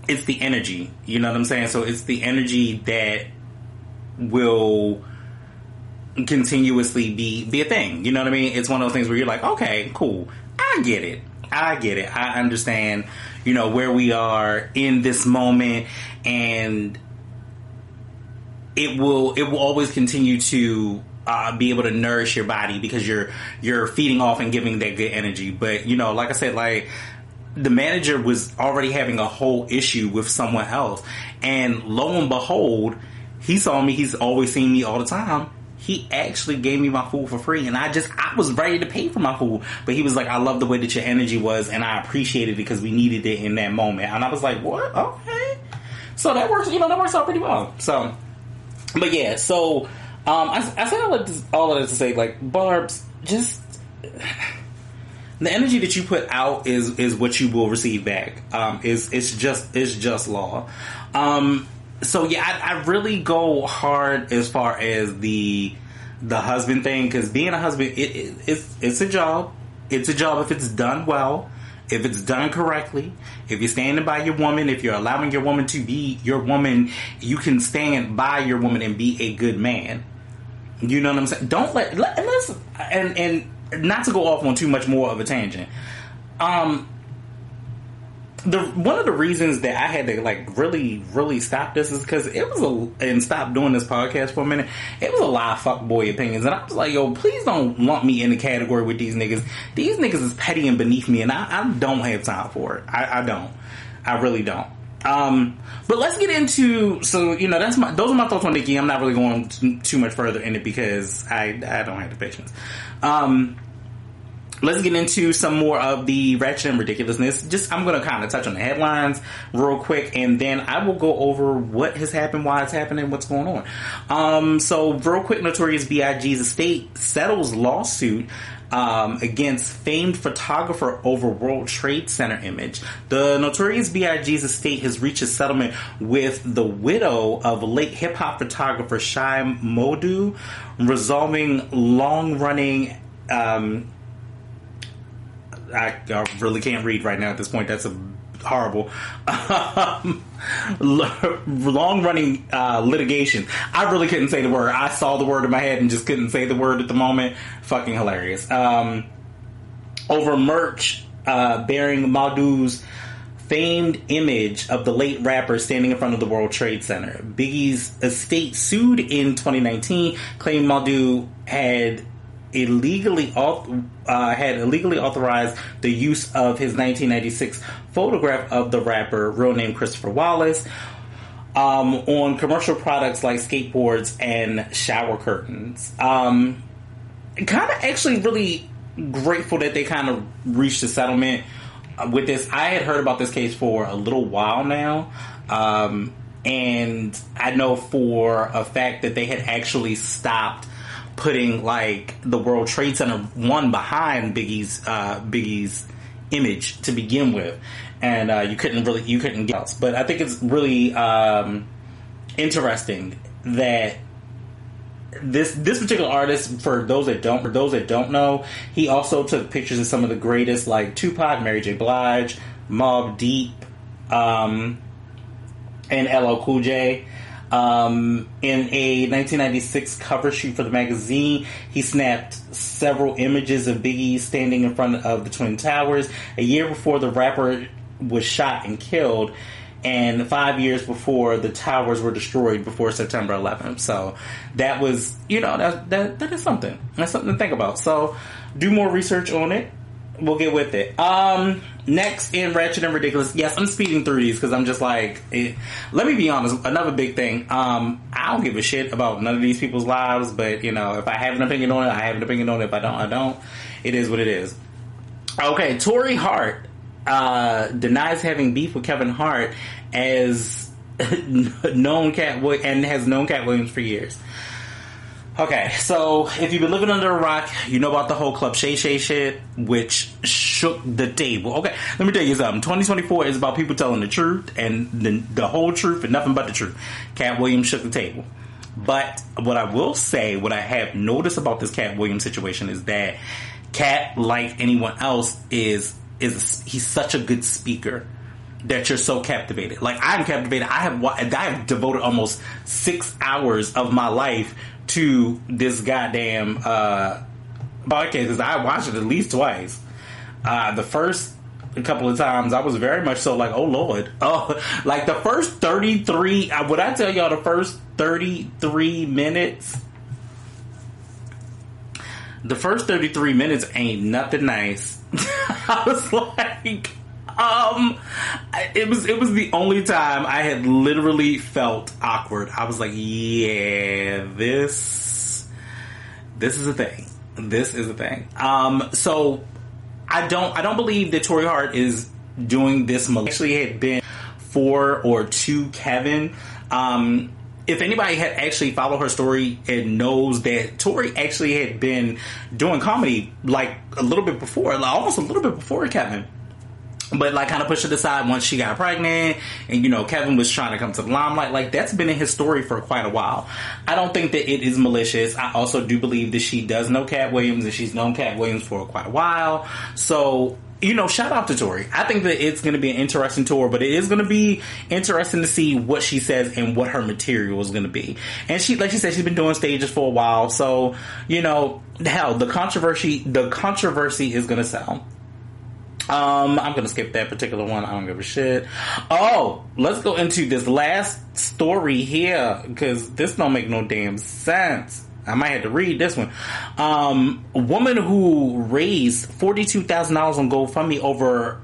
it's the energy, you know what I'm saying? So it's the energy that will continuously be a thing, you know what I mean? It's one of those things where you're like, okay, cool, I get it, I understand, where we are in this moment, and it will always continue to be able to nourish your body, because you're feeding off and giving that good energy. But like I said, like, the manager was already having a whole issue with someone else, and lo and behold, he saw me. He's always seen me all the time. He actually gave me my food for free, and I was ready to pay for my food, but he was like, I love the way that your energy was, and I appreciated it because we needed it in that moment. And I was like, what? Okay. So that works, that works out pretty well. So, but yeah, so, I said all of this to say, like, Barb's, just, the energy that you put out is what you will receive back. It's just law. So yeah, I really go hard as far as the husband thing, because being a husband, it's a job. It's a job if it's done well, if it's done correctly, if you're standing by your woman, if you're allowing your woman to be your woman, you can stand by your woman and be a good man. You know what I'm saying? Don't let's and not to go off on too much more of a tangent. One of the reasons that I had to like really stop this is because and stop doing this podcast for a minute. It was a lot of fuckboy opinions, and I was like, yo, please don't lump me in the category with these niggas. These niggas is petty and beneath me, and I don't have time for it. I don't. I really don't. But let's get into, so, those are my thoughts on Nicki. I'm not really going too much further in it because I don't have the patience. Let's get into some more of the ratchet and ridiculousness. I'm going to kind of touch on the headlines real quick, and then I will go over what has happened, why it's happening, what's going on. So real quick, Notorious B.I.G.'s estate settles lawsuit against famed photographer over World Trade Center image. The Notorious B.I.G.'s estate has reached a settlement with the widow of late hip-hop photographer Shai Modu, resolving long-running... I really can't read right now at this point. That's a horrible long-running litigation. I really couldn't say the word. I saw the word in my head and just couldn't say the word at the moment. Fucking hilarious. Over merch bearing Maudu's famed image of the late rapper standing in front of the World Trade Center. Biggie's estate sued in 2019, claiming Madu had illegally authorized the use of his 1996 photograph of the rapper, real name Christopher Wallace, on commercial products like skateboards and shower curtains. Kind of actually really grateful that they kind of reached a settlement with this. I had heard about this case for a little while now, and I know for a fact that they had actually stopped putting like the World Trade Center one behind Biggie's image to begin with, and you couldn't get else. But I think it's really interesting that this particular artist, for those that don't know, he also took pictures of some of the greatest, like Tupac, Mary J. Blige, Mobb Deep, and LL Cool J. In a 1996 cover shoot for the magazine, he snapped several images of Biggie standing in front of the Twin Towers a year before the rapper was shot and killed, and 5 years before the towers were destroyed before September 11th. So that was, that is something. That's something to think about. So do more research on it. We'll get with it. Next in Ratchet and Ridiculous. Yes, I'm speeding through these because I'm just like, let me be honest. Another big thing. I don't give a shit about none of these people's lives, but if I have an opinion on it, I have an opinion on it. If I don't, I don't. It is what it is. Okay, Tory Hart denies having beef with Kevin Hart as known Cat and has known Cat Williams for years. Okay, so if you've been living under a rock, you know about the whole Club Shay Shay shit, which shook the table. Okay, let me tell you something. 2024 is about people telling the truth and the whole truth and nothing but the truth. Cat Williams shook the table. But what I will say, what I have noticed about this Cat Williams situation is that Cat, like anyone else, he's such a good speaker that you're so captivated. Like, I'm captivated. I have devoted almost 6 hours of my life to this goddamn podcast, because I watched it at least twice. The first couple of times I was very much so like, oh Lord. Oh, like the first 33, would I tell y'all the first 33 minutes? The first 33 minutes ain't nothing nice. I was like, it was the only time I had literally felt awkward. I was like, yeah, this is a thing. This is a thing. So I don't believe that Tory Hart is doing this. Actually, had been for or to Kevin. If anybody had actually followed her story and knows that Tori actually had been doing comedy like a little bit before, like almost a little bit before Kevin, but like kind of pushed it aside once she got pregnant, and Kevin was trying to come to the limelight. Like, that's been in his story for quite a while. I don't think that it is malicious. I also do believe that she does know Cat Williams, and she's known Cat Williams for quite a while. So, shout out to Tori. I think that it's going to be an interesting tour, but it is going to be interesting to see what she says and what her material is going to be. And she, like she said, she's been doing stages for a while, so hell, the controversy is going to sell. I'm going to skip that particular one. I don't give a shit. Oh, let's go into this last story here, because this don't make no damn sense. I might have to read this one. A woman who raised $42,000 on GoFundMe over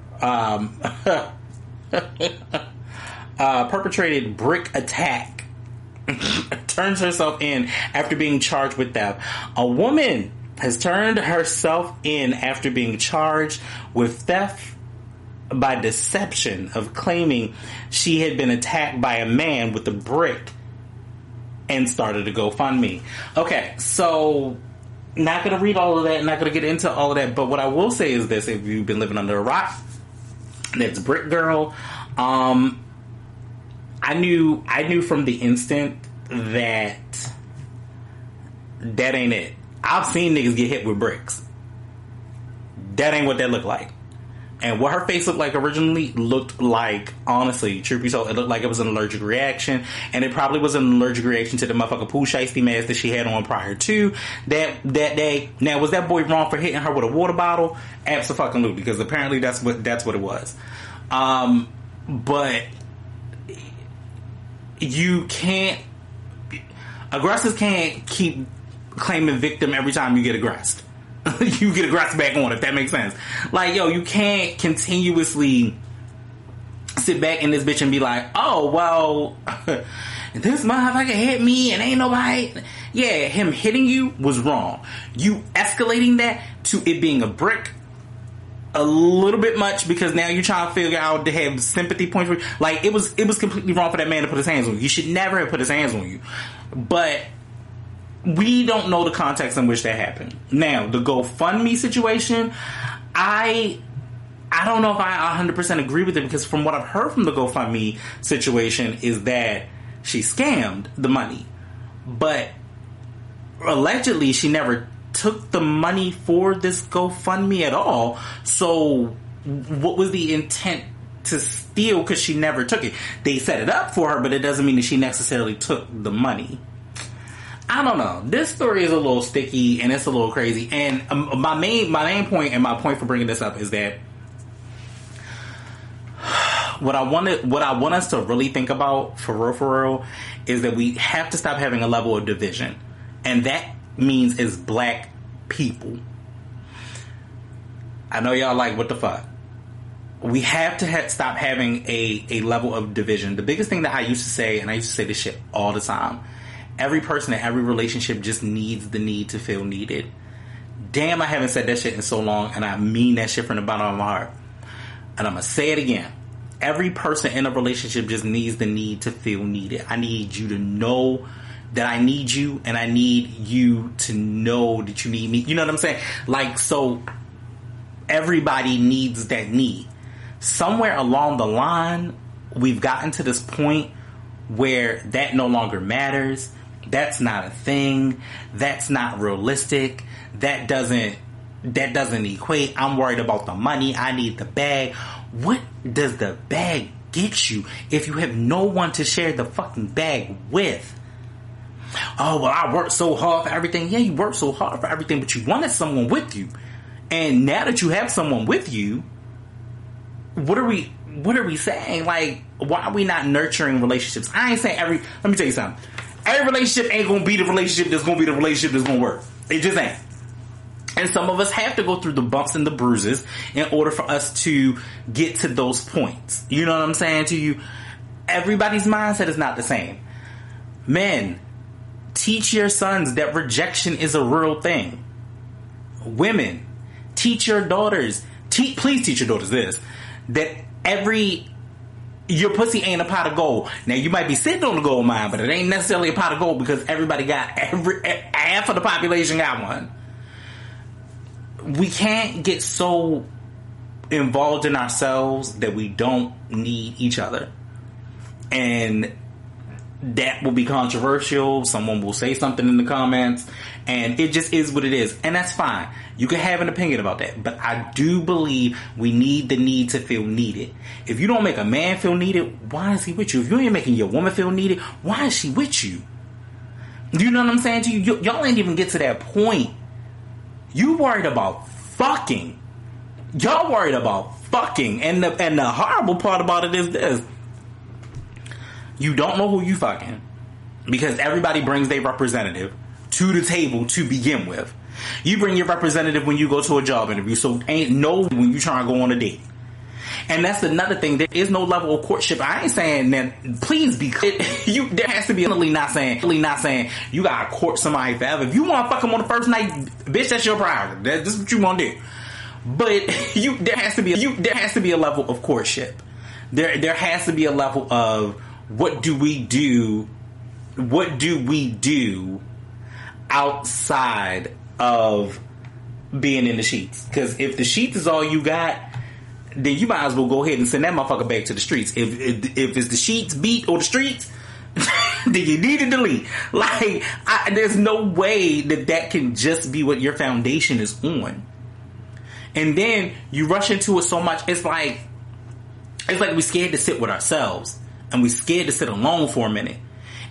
perpetrated brick attack turns herself in after being charged with theft. A woman has turned herself in after being charged with theft by deception of claiming she had been attacked by a man with a brick and started a GoFundMe. Okay, so not going to read all of that, not going to get into all of that, but what I will say is this: if you've been living under a rock, that's Brick Girl. I knew from the instant that ain't it. I've seen niggas get hit with bricks. That ain't what that looked like. And what her face looked like originally looked like, honestly, truth be told, it looked like it was an allergic reaction. And it probably was an allergic reaction to the motherfucking Pooh Shiesty mask that she had on prior to that day. Now, was that boy wrong for hitting her with a water bottle? Absolutely, because apparently that's what it was. But you can't, aggressors can't keep claiming victim every time you get aggressed. You get aggressed back on, if that makes sense. Like, yo, you can't continuously sit back in this bitch and be like, oh, well, this motherfucker hit me and ain't nobody. Yeah, him hitting you was wrong. You escalating that to it being a brick, a little bit much, because now you're trying to figure out to have sympathy points. Like, it was completely wrong for that man to put his hands on you. He should never have put his hands on you. But we don't know the context in which that happened. Now, the GoFundMe situation, I don't know if I 100% agree with it, because from what I've heard from the GoFundMe situation is that she scammed the money. But allegedly, she never took the money for this GoFundMe at all. So what was the intent to steal? Because she never took it. They set it up for her, but it doesn't mean that she necessarily took the money. I don't know. This story is a little sticky and it's a little crazy. And my main point, and my point for bringing this up, is that what I want us to really think about for real, is that we have to stop having a level of division, and that means as black people. I know y'all like, what the fuck? We have to stop having a level of division. The biggest thing that I used to say, and I used to say this shit all the time, every person in every relationship just needs the need to feel needed. Damn, I haven't said that shit in so long, and I mean that shit from the bottom of my heart. And I'm gonna say it again. Every person in a relationship just needs the need to feel needed. I need you to know that I need you, and I need you to know that you need me. You know what I'm saying? Like, so everybody needs that need. Somewhere along the line, we've gotten to this point where that no longer matters. That's not a thing. That's not realistic. That doesn't equate. I'm worried about the money. I need the bag. What does the bag get you if you have no one to share the fucking bag with? Oh, well, I worked so hard for everything. Yeah, you worked so hard for everything, but you wanted someone with you. And now that you have someone with you, what are we saying? Like, why are we not nurturing relationships? I ain't saying let me tell you something. Every relationship ain't gonna be the relationship that's gonna be the relationship that's gonna work. It just ain't. And some of us have to go through the bumps and the bruises in order for us to get to those points. You know what I'm saying to you? Everybody's mindset is not the same. Men, teach your sons that rejection is a real thing. Women, teach your daughters. Please teach your daughters this. That your pussy ain't a pot of gold. Now, you might be sitting on the gold mine, but it ain't necessarily a pot of gold, because everybody half of the population got one. We can't get so involved in ourselves that we don't need each other. And that will be controversial. Someone will say something in the comments, and it just is what it is. And that's fine. You can have an opinion about that. But I do believe we need the need to feel needed. If you don't make a man feel needed, why is he with you? If you ain't making your woman feel needed, why is she with you? You know what I'm saying to you? Y'all ain't even get to that point. You worried about fucking. Y'all worried about fucking. And the horrible part about it is this. You don't know who you fucking, because everybody brings their representative to the table to begin with. You bring your representative when you go to a job interview, so ain't no when you try to go on a date. And that's another thing. There is no level of courtship. I ain't saying that. Please be clear. There has to be not saying you gotta court somebody forever. If you want to fuck them on the first night, bitch, that's your priority. That's what you want to do. But there has to be a level of courtship. There has to be a level of what do we do outside of being in the sheets? Because if the sheets is all you got, then you might as well go ahead and send that motherfucker back to the streets. If it's the sheets beat or the streets, then you need to delete. Like, there's no way that can just be what your foundation is on. And then you rush into it so much. It's like we're scared to sit with ourselves, and we're scared to sit alone for a minute.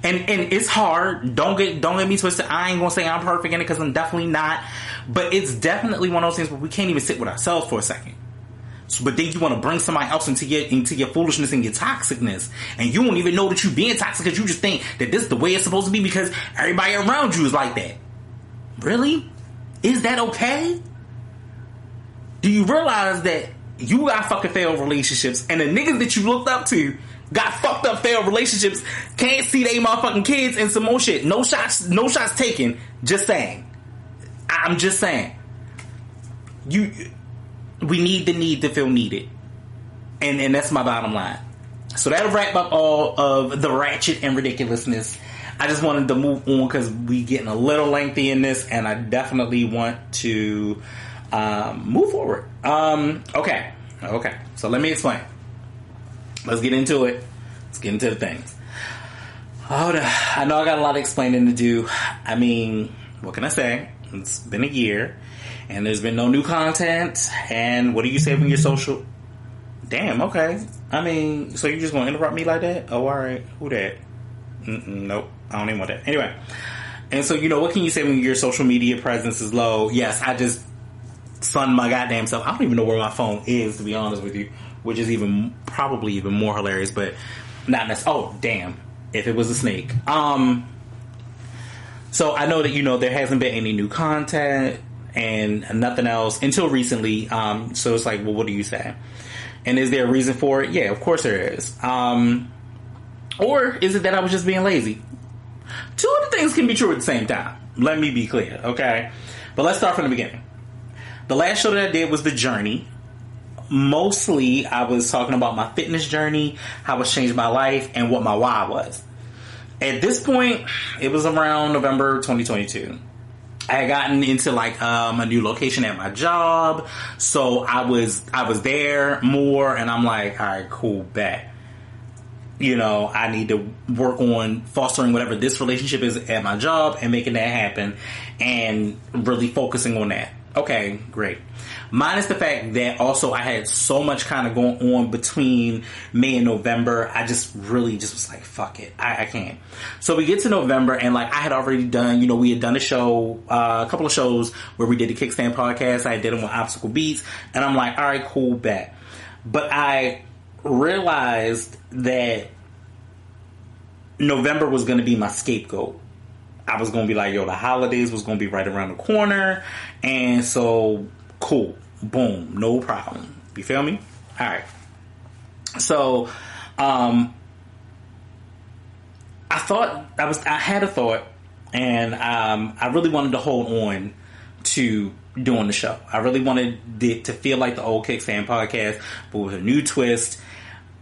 And it's hard. Don't get me twisted. I ain't gonna say I'm perfect in it, because I'm definitely not. But it's definitely one of those things where we can't even sit with ourselves for a second. But then you want to bring somebody else into your foolishness and your toxicness, and you don't even know that you're being toxic because you just think that this is the way it's supposed to be because everybody around you is like that. Really? Is that okay? Do you realize that you got fucking failed relationships, and the niggas that you looked up to got fucked up failed relationships, can't see they motherfucking kids and some more shit. No shots taken. Just saying. I'm just saying. We need the need to feel needed. And that's my bottom line. So that'll wrap up all of the ratchet and ridiculousness. I just wanted to move on because we getting a little lengthy in this, and I definitely want to move forward. Okay. So let me explain. Let's get into it. Let's get into the things. I know I got a lot of explaining to do. I mean, what can I say? It's been a year, and there's been no new content. And what do you say when you're social? Damn, okay. I mean, so you're just gonna interrupt me like that? Oh, alright. Who that? Nope. I don't even want that. Anyway. And so, what can you say when your social media presence is low? Yes, I just sunned my goddamn self. I don't even know where my phone is, to be honest with you. Which is probably even more hilarious, but not necessarily. Oh, damn. If it was a snake. So I know that, there hasn't been any new content and nothing else until recently. So it's like, well, what do you say? And is there a reason for it? Yeah, of course there is. Or is it that I was just being lazy? Two of the things can be true at the same time. Let me be clear, okay? But let's start from the beginning. The last show that I did was The Journey. Mostly, I was talking about my fitness journey, how it's changed my life, and what my why was. At this point, it was around November 2022. I had gotten into a new location at my job, so I was there more, and I'm like, all right, cool, bet. I need to work on fostering whatever this relationship is at my job and making that happen, and really focusing on that. Okay, great. Minus the fact that also I had so much kind of going on between May and November. I just really was like, fuck it. I can't. So we get to November, and I had already done, we had done a show, a couple of shows where we did the Kickstand podcast. I did them with Obstacle Beats, and I'm like, all right, cool, bet. But I realized that November was going to be my scapegoat. I was going to be like, the holidays was going to be right around the corner. And so, cool. Boom. No problem. You feel me? All right. So, I had a thought, and I really wanted to hold on to doing the show. I really wanted it to feel like the old Kickstand podcast, but with a new twist.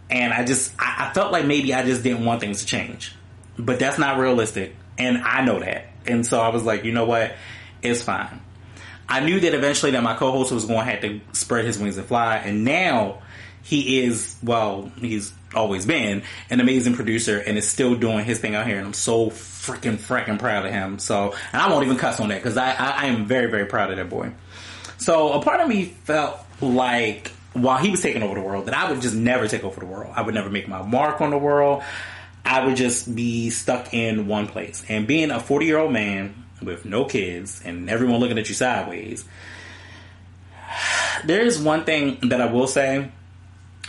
And I felt like maybe I just didn't want things to change. But that's not realistic. And I know that. And so I was like, you know what? It's fine. I knew that eventually that my co-host was going to have to spread his wings and fly. And now he is, he's always been an amazing producer and is still doing his thing out here. And I'm so freaking proud of him. So, and I won't even cuss on that because I am very, very proud of that boy. So a part of me felt like while he was taking over the world, that I would just never take over the world. I would never make my mark on the world. I would just be stuck in one place. And being a 40-year-old man with no kids and everyone looking at you sideways, there is one thing that I will say.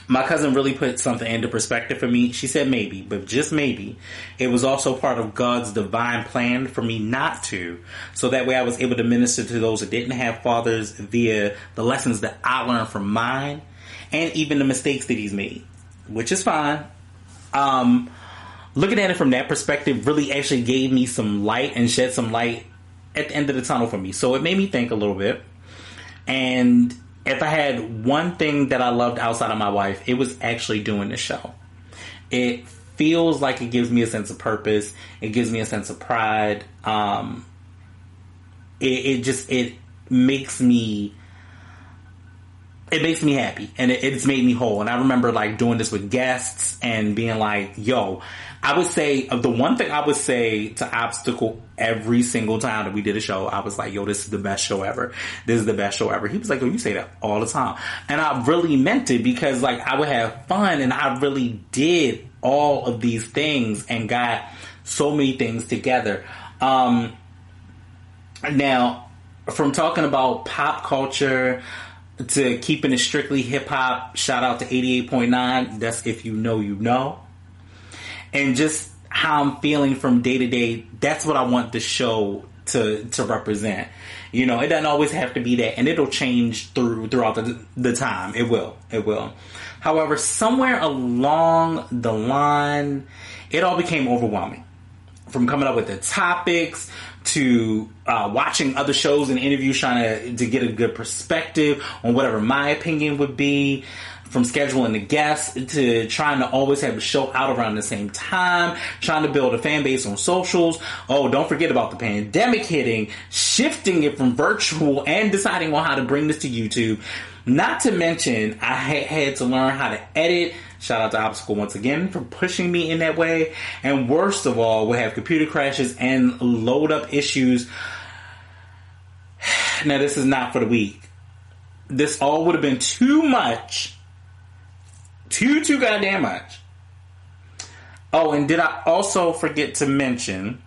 My cousin really put something into perspective for me. She said maybe, but just maybe, it was also part of God's divine plan for me not to. So that way I was able to minister to those that didn't have fathers via the lessons that I learned from mine and even the mistakes that he's made, which is fine. Looking at it from that perspective really actually gave me some light and shed some light at the end of the tunnel for me. So it made me think a little bit. And if I had one thing that I loved outside of my wife, it was actually doing the show. It feels like it gives me a sense of purpose. It gives me a sense of pride. It makes me happy, and it's made me whole. And I remember doing this with guests and being like, yo, I would say the one thing I would say to Obstacle every single time that we did a show, I was like, yo, this is the best show ever. This is the best show ever. He was like, oh, you say that all the time. And I really meant it because I would have fun, and I really did all of these things and got so many things together. Now, from talking about pop culture, to keeping it strictly hip hop. Shout out to 88.9. That's if you know, you know. And just how I'm feeling from day to day. That's what I want the show to represent. You know, it doesn't always have to be that, and it'll change throughout the time. It will. However, somewhere along the line, it all became overwhelming. From coming up with the topics to watching other shows and interviews, trying to get a good perspective on whatever my opinion would be, from scheduling the guests to trying to always have a show out around the same time, trying to build a fan base on socials. Oh, don't forget about the pandemic hitting, shifting it from virtual and deciding on how to bring this to YouTube. Not to mention, I had to learn how to edit. Shout out to Obstacle once again for pushing me in that way. And worst of all, we have computer crashes and load up issues. Now, this is not for the weak. This all would have been too much. Too goddamn much. Oh, and did I also forget to mention,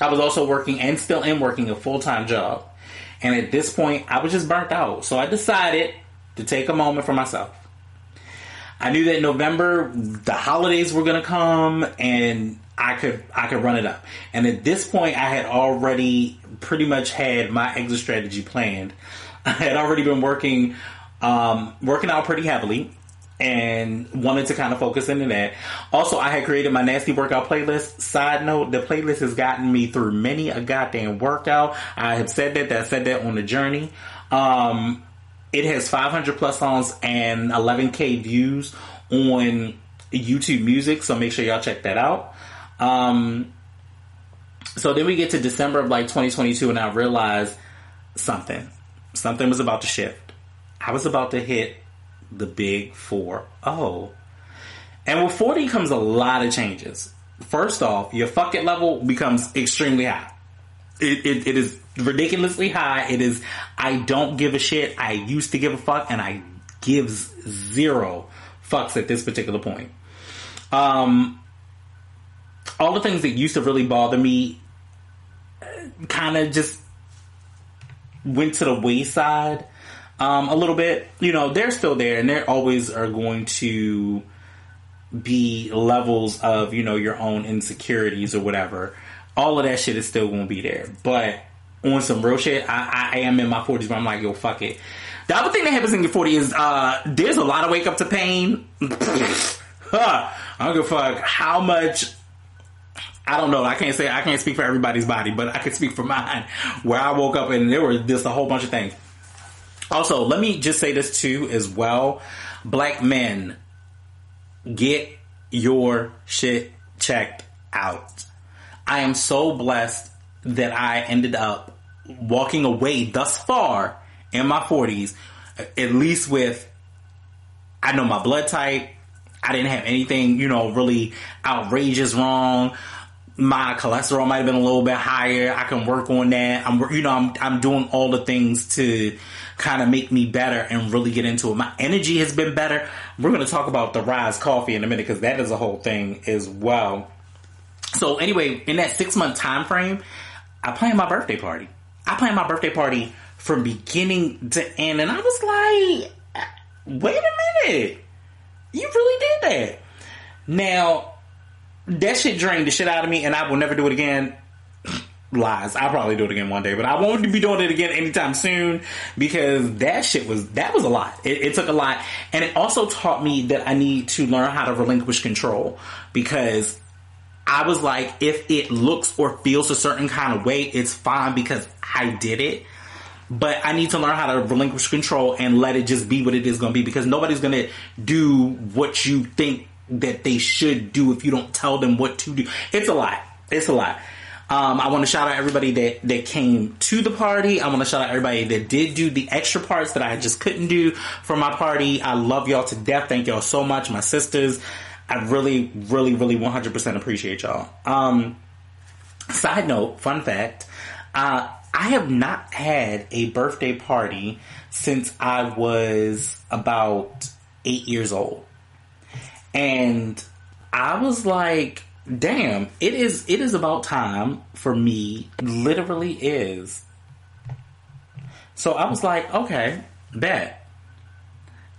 I was also working and still am working a full-time job. And at this point, I was just burnt out. So I decided to take a moment for myself. I knew that in November, the holidays were going to come and I could run it up. And at this point, I had already pretty much had my exit strategy planned. I had already been working out pretty heavily and wanted to kind of focus into that. Also, I had created my nasty workout playlist. Side note, the playlist has gotten me through many a goddamn workout. I have said that on the journey. It has 500 plus songs and 11K views on YouTube Music, so make sure y'all check that out. So then we get to December of like 2022, and I realized something was about to shift. I was about to hit the big 4-0. And with 40 comes a lot of changes. First off, your fuck it level becomes extremely high. It is ridiculously high. It is, I don't give a shit. I used to give a fuck, and I give zero fucks at this particular point. All the things that used to really bother me kind of just went to the wayside a little bit. You know, they're still there, and there always are going to be levels of, you know, your own insecurities or whatever. All of that shit is still going to be there. But on some real shit, I am in my 40s, but I'm like, yo, fuck it. The other thing that happens in your 40s is there's a lot of wake up to pain. I don't give a fuck how much. I don't know. I can't speak for everybody's body, but I can speak for mine. Where I woke up and there were just a whole bunch of things. Also, let me just say this too as well. Black men, get your shit checked out. I am so blessed that I ended up walking away thus far in my 40s, at least with, I know my blood type. I didn't have anything, you know, really outrageous wrong. My cholesterol might have been a little bit higher. I can work on that. I'm doing all the things to kind of make me better and really get into it. My energy has been better. We're going to talk about the Rise Coffee in a minute because that is a whole thing as well. So anyway, in that 6-month time frame, I planned my birthday party. I planned my birthday party from beginning to end, and I was like, wait a minute. You really did that. Now, that shit drained the shit out of me, and I will never do it again. Lies. I'll probably do it again one day, but I won't be doing it again anytime soon because that was a lot. It took a lot, and it also taught me that I need to learn how to relinquish control, because I was like, if it looks or feels a certain kind of way, it's fine because I did it. But I need to learn how to relinquish control and let it just be what it is going to be, because nobody's going to do what you think that they should do if you don't tell them what to do. It's a lot. It's a lot. I want to shout out everybody that came to the party. I want to shout out everybody that did do the extra parts that I just couldn't do for my party. I love y'all to death. Thank y'all so much. My sisters, I really, really, really 100% appreciate y'all. Side note, fun fact, I have not had a birthday party since I was about 8 years old. And I was like, damn, it is about time for me. Literally is. So I was like, okay, Bet.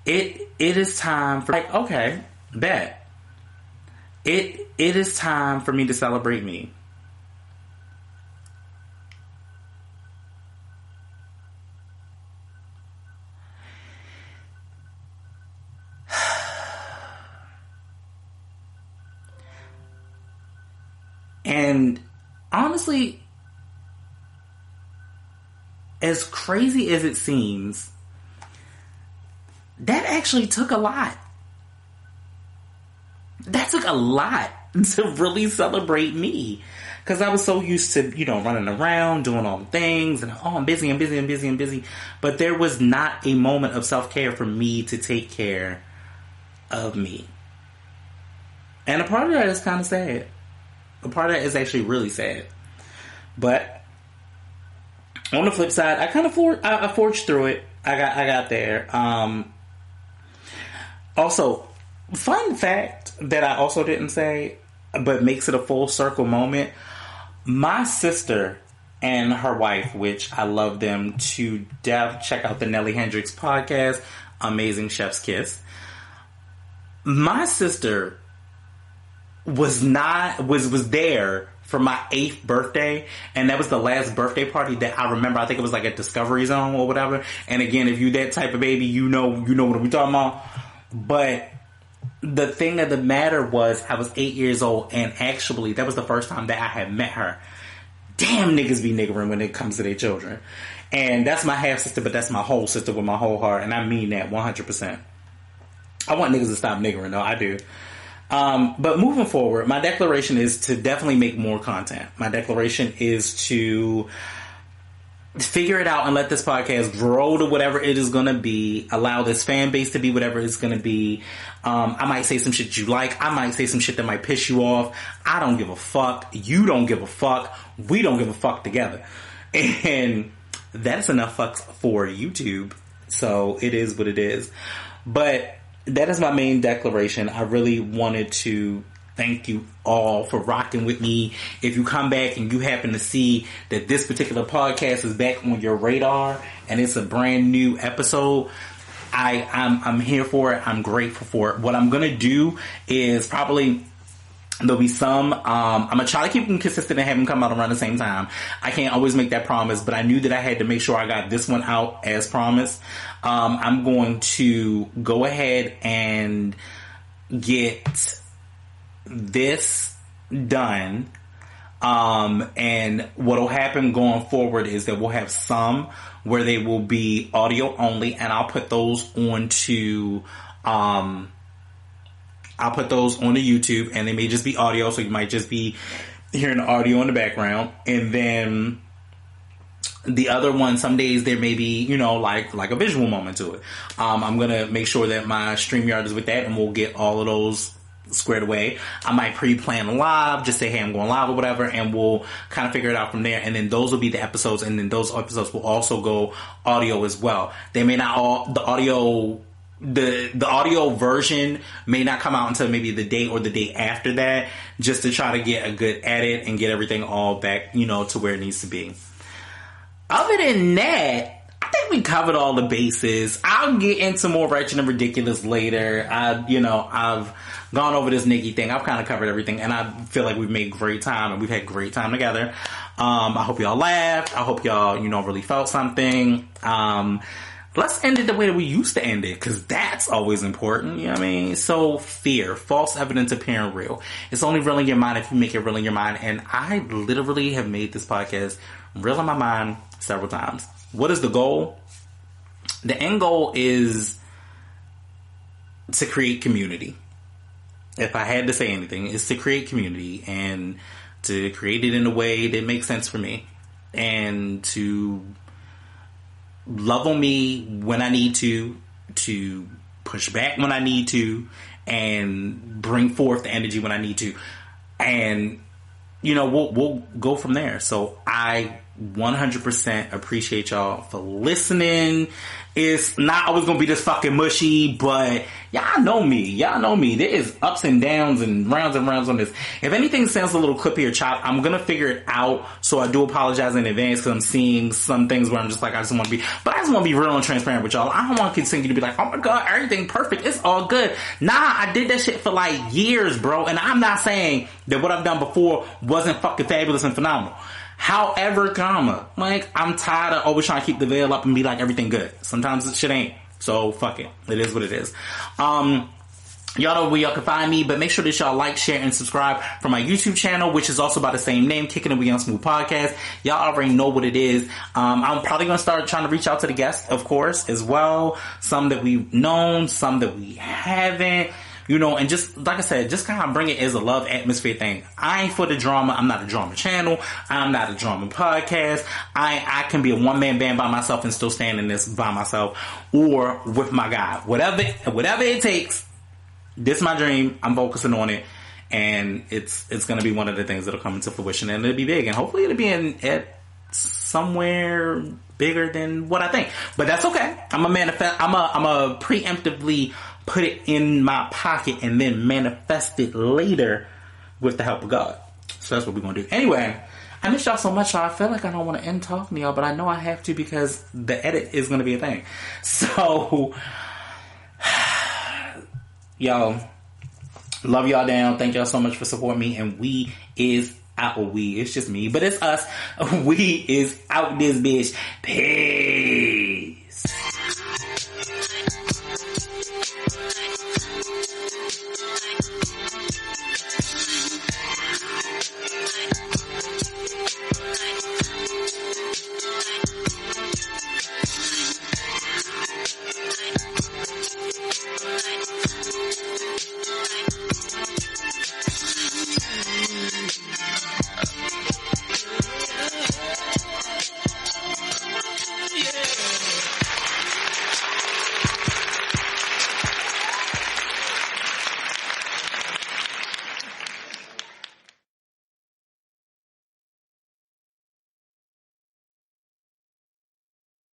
It is time for, like, okay, bet. It is time for me to celebrate me. And honestly, as crazy as it seems, that actually took a lot. That took a lot to really celebrate me. Because I was so used to, running around, doing all the things, and I'm busy, I'm busy, I'm busy, I'm busy. But there was not a moment of self-care for me to take care of me. And a part of that is kind of sad. A part of that is actually really sad. But on the flip side, I kind of forged through it. I got there. Also, fun fact that I also didn't say, but makes it a full circle moment. My sister and her wife, which I love them to death. Check out the Nellie Hendrix podcast, Amazing Chef's Kiss. My sister was there for my 8th birthday, and that was the last birthday party that I remember. I think it was like at Discovery Zone or whatever. And again, if you that type of baby, you know what we talking about. But the thing of the matter was, I was 8 years old, and actually, that was the first time that I had met her. Damn, niggas be niggering when it comes to their children. And that's my half sister, but that's my whole sister with my whole heart, and I mean that 100%. I want niggas to stop niggering, though. I do. But moving forward, my declaration is to definitely make more content. My declaration is to figure it out and let this podcast grow to whatever it is going to be. Allow this fan base to be whatever it's going to be. I might say some shit you like. I might say some shit that might piss you off. I don't give a fuck. You don't give a fuck. We don't give a fuck together. And that's enough fucks for YouTube. So it is what it is. But that is my main declaration. I really wanted to thank you all for rocking with me. If you come back and you happen to see that this particular podcast is back on your radar and it's a brand new episode, I'm here for it. I'm grateful for it. What I'm gonna do is probably there'll be some. I'm gonna try to keep them consistent and have them come out around the same time. I can't always make that promise, but I knew that I had to make sure I got this one out as promised. I'm going to go ahead and get this done. And what'll happen going forward is that we'll have some where they will be audio only, and I'll put those onto YouTube, and they may just be audio, so you might just be hearing the audio in the background. And then the other one, some days there may be, like a visual moment to it. I'm gonna make sure that my StreamYard is with that, and we'll get all of those squared away. I might pre-plan live, just say, hey, I'm going live or whatever, and we'll kind of figure it out from there. And then those will be the episodes, and then those episodes will also go audio as well. They may not all, the audio version may not come out until maybe the day or the day after that, just to try to get a good edit and get everything all back, to where it needs to be. Other than that, I think we covered all the bases. I'll get into more Wretched and Ridiculous later. I've gone over this Nicki thing. I've kind of covered everything, and I feel like we've made great time, and we've had great time together. I hope y'all laughed. I hope y'all, really felt something. Let's end it the way that we used to end it, because that's always important. You know what I mean? So, fear, false evidence appearing real. It's only real in your mind if you make it real in your mind. And I literally have made this podcast real in my mind several times. What is the goal? The end goal is to create community. If I had to say anything, is to create community, and to create it in a way that makes sense for me, and to love on me when I need to push back when I need to, and bring forth the energy when I need to. And, we'll go from there. So I 100% appreciate y'all for listening. It's not always gonna be this fucking mushy, but y'all know me. Y'all know me. There is ups and downs and rounds on this. If anything sounds a little clippy or chopped, I'm gonna figure it out. So I do apologize in advance because I'm seeing some things where I'm just like, I just want to be, but I just want to be real and transparent with y'all. I don't want to continue to be like, oh my God, everything perfect. It's all good. Nah, I did that shit for like years, bro. And I'm not saying that what I've done before wasn't fucking fabulous and phenomenal. However, like, I'm tired of always trying to keep the veil up and be like everything good. Sometimes this shit ain't. So, fuck it. It is what it is. Y'all know where y'all can find me, but make sure that y'all like, share, and subscribe for my YouTube channel, which is also by the same name, Kicking It With Young Smooth Podcast. Y'all already know what it is. I'm probably going to start trying to reach out to the guests, of course, as well. Some that we've known, some that we haven't. You know, and just, like I said, just kind of bring it as a love atmosphere thing. I ain't for the drama. I'm not a drama channel. I'm not a drama podcast. I can be a one-man band by myself and still stand in this by myself or with my guy. Whatever it takes, this is my dream. I'm focusing on it. And it's going to be one of the things that'll come into fruition. And it'll be big. And hopefully it'll be at somewhere bigger than what I think. But that's okay. I'm a preemptively put it in my pocket and then manifest it later with the help of God. So that's what we're going to do. Anyway, I miss y'all so much. I feel like I don't want to end talking to y'all, but I know I have to because the edit is going to be a thing. So, y'all, love y'all down. Thank y'all so much for supporting me. And we is out. We, it's just me, but it's us. We is out this bitch. Peace.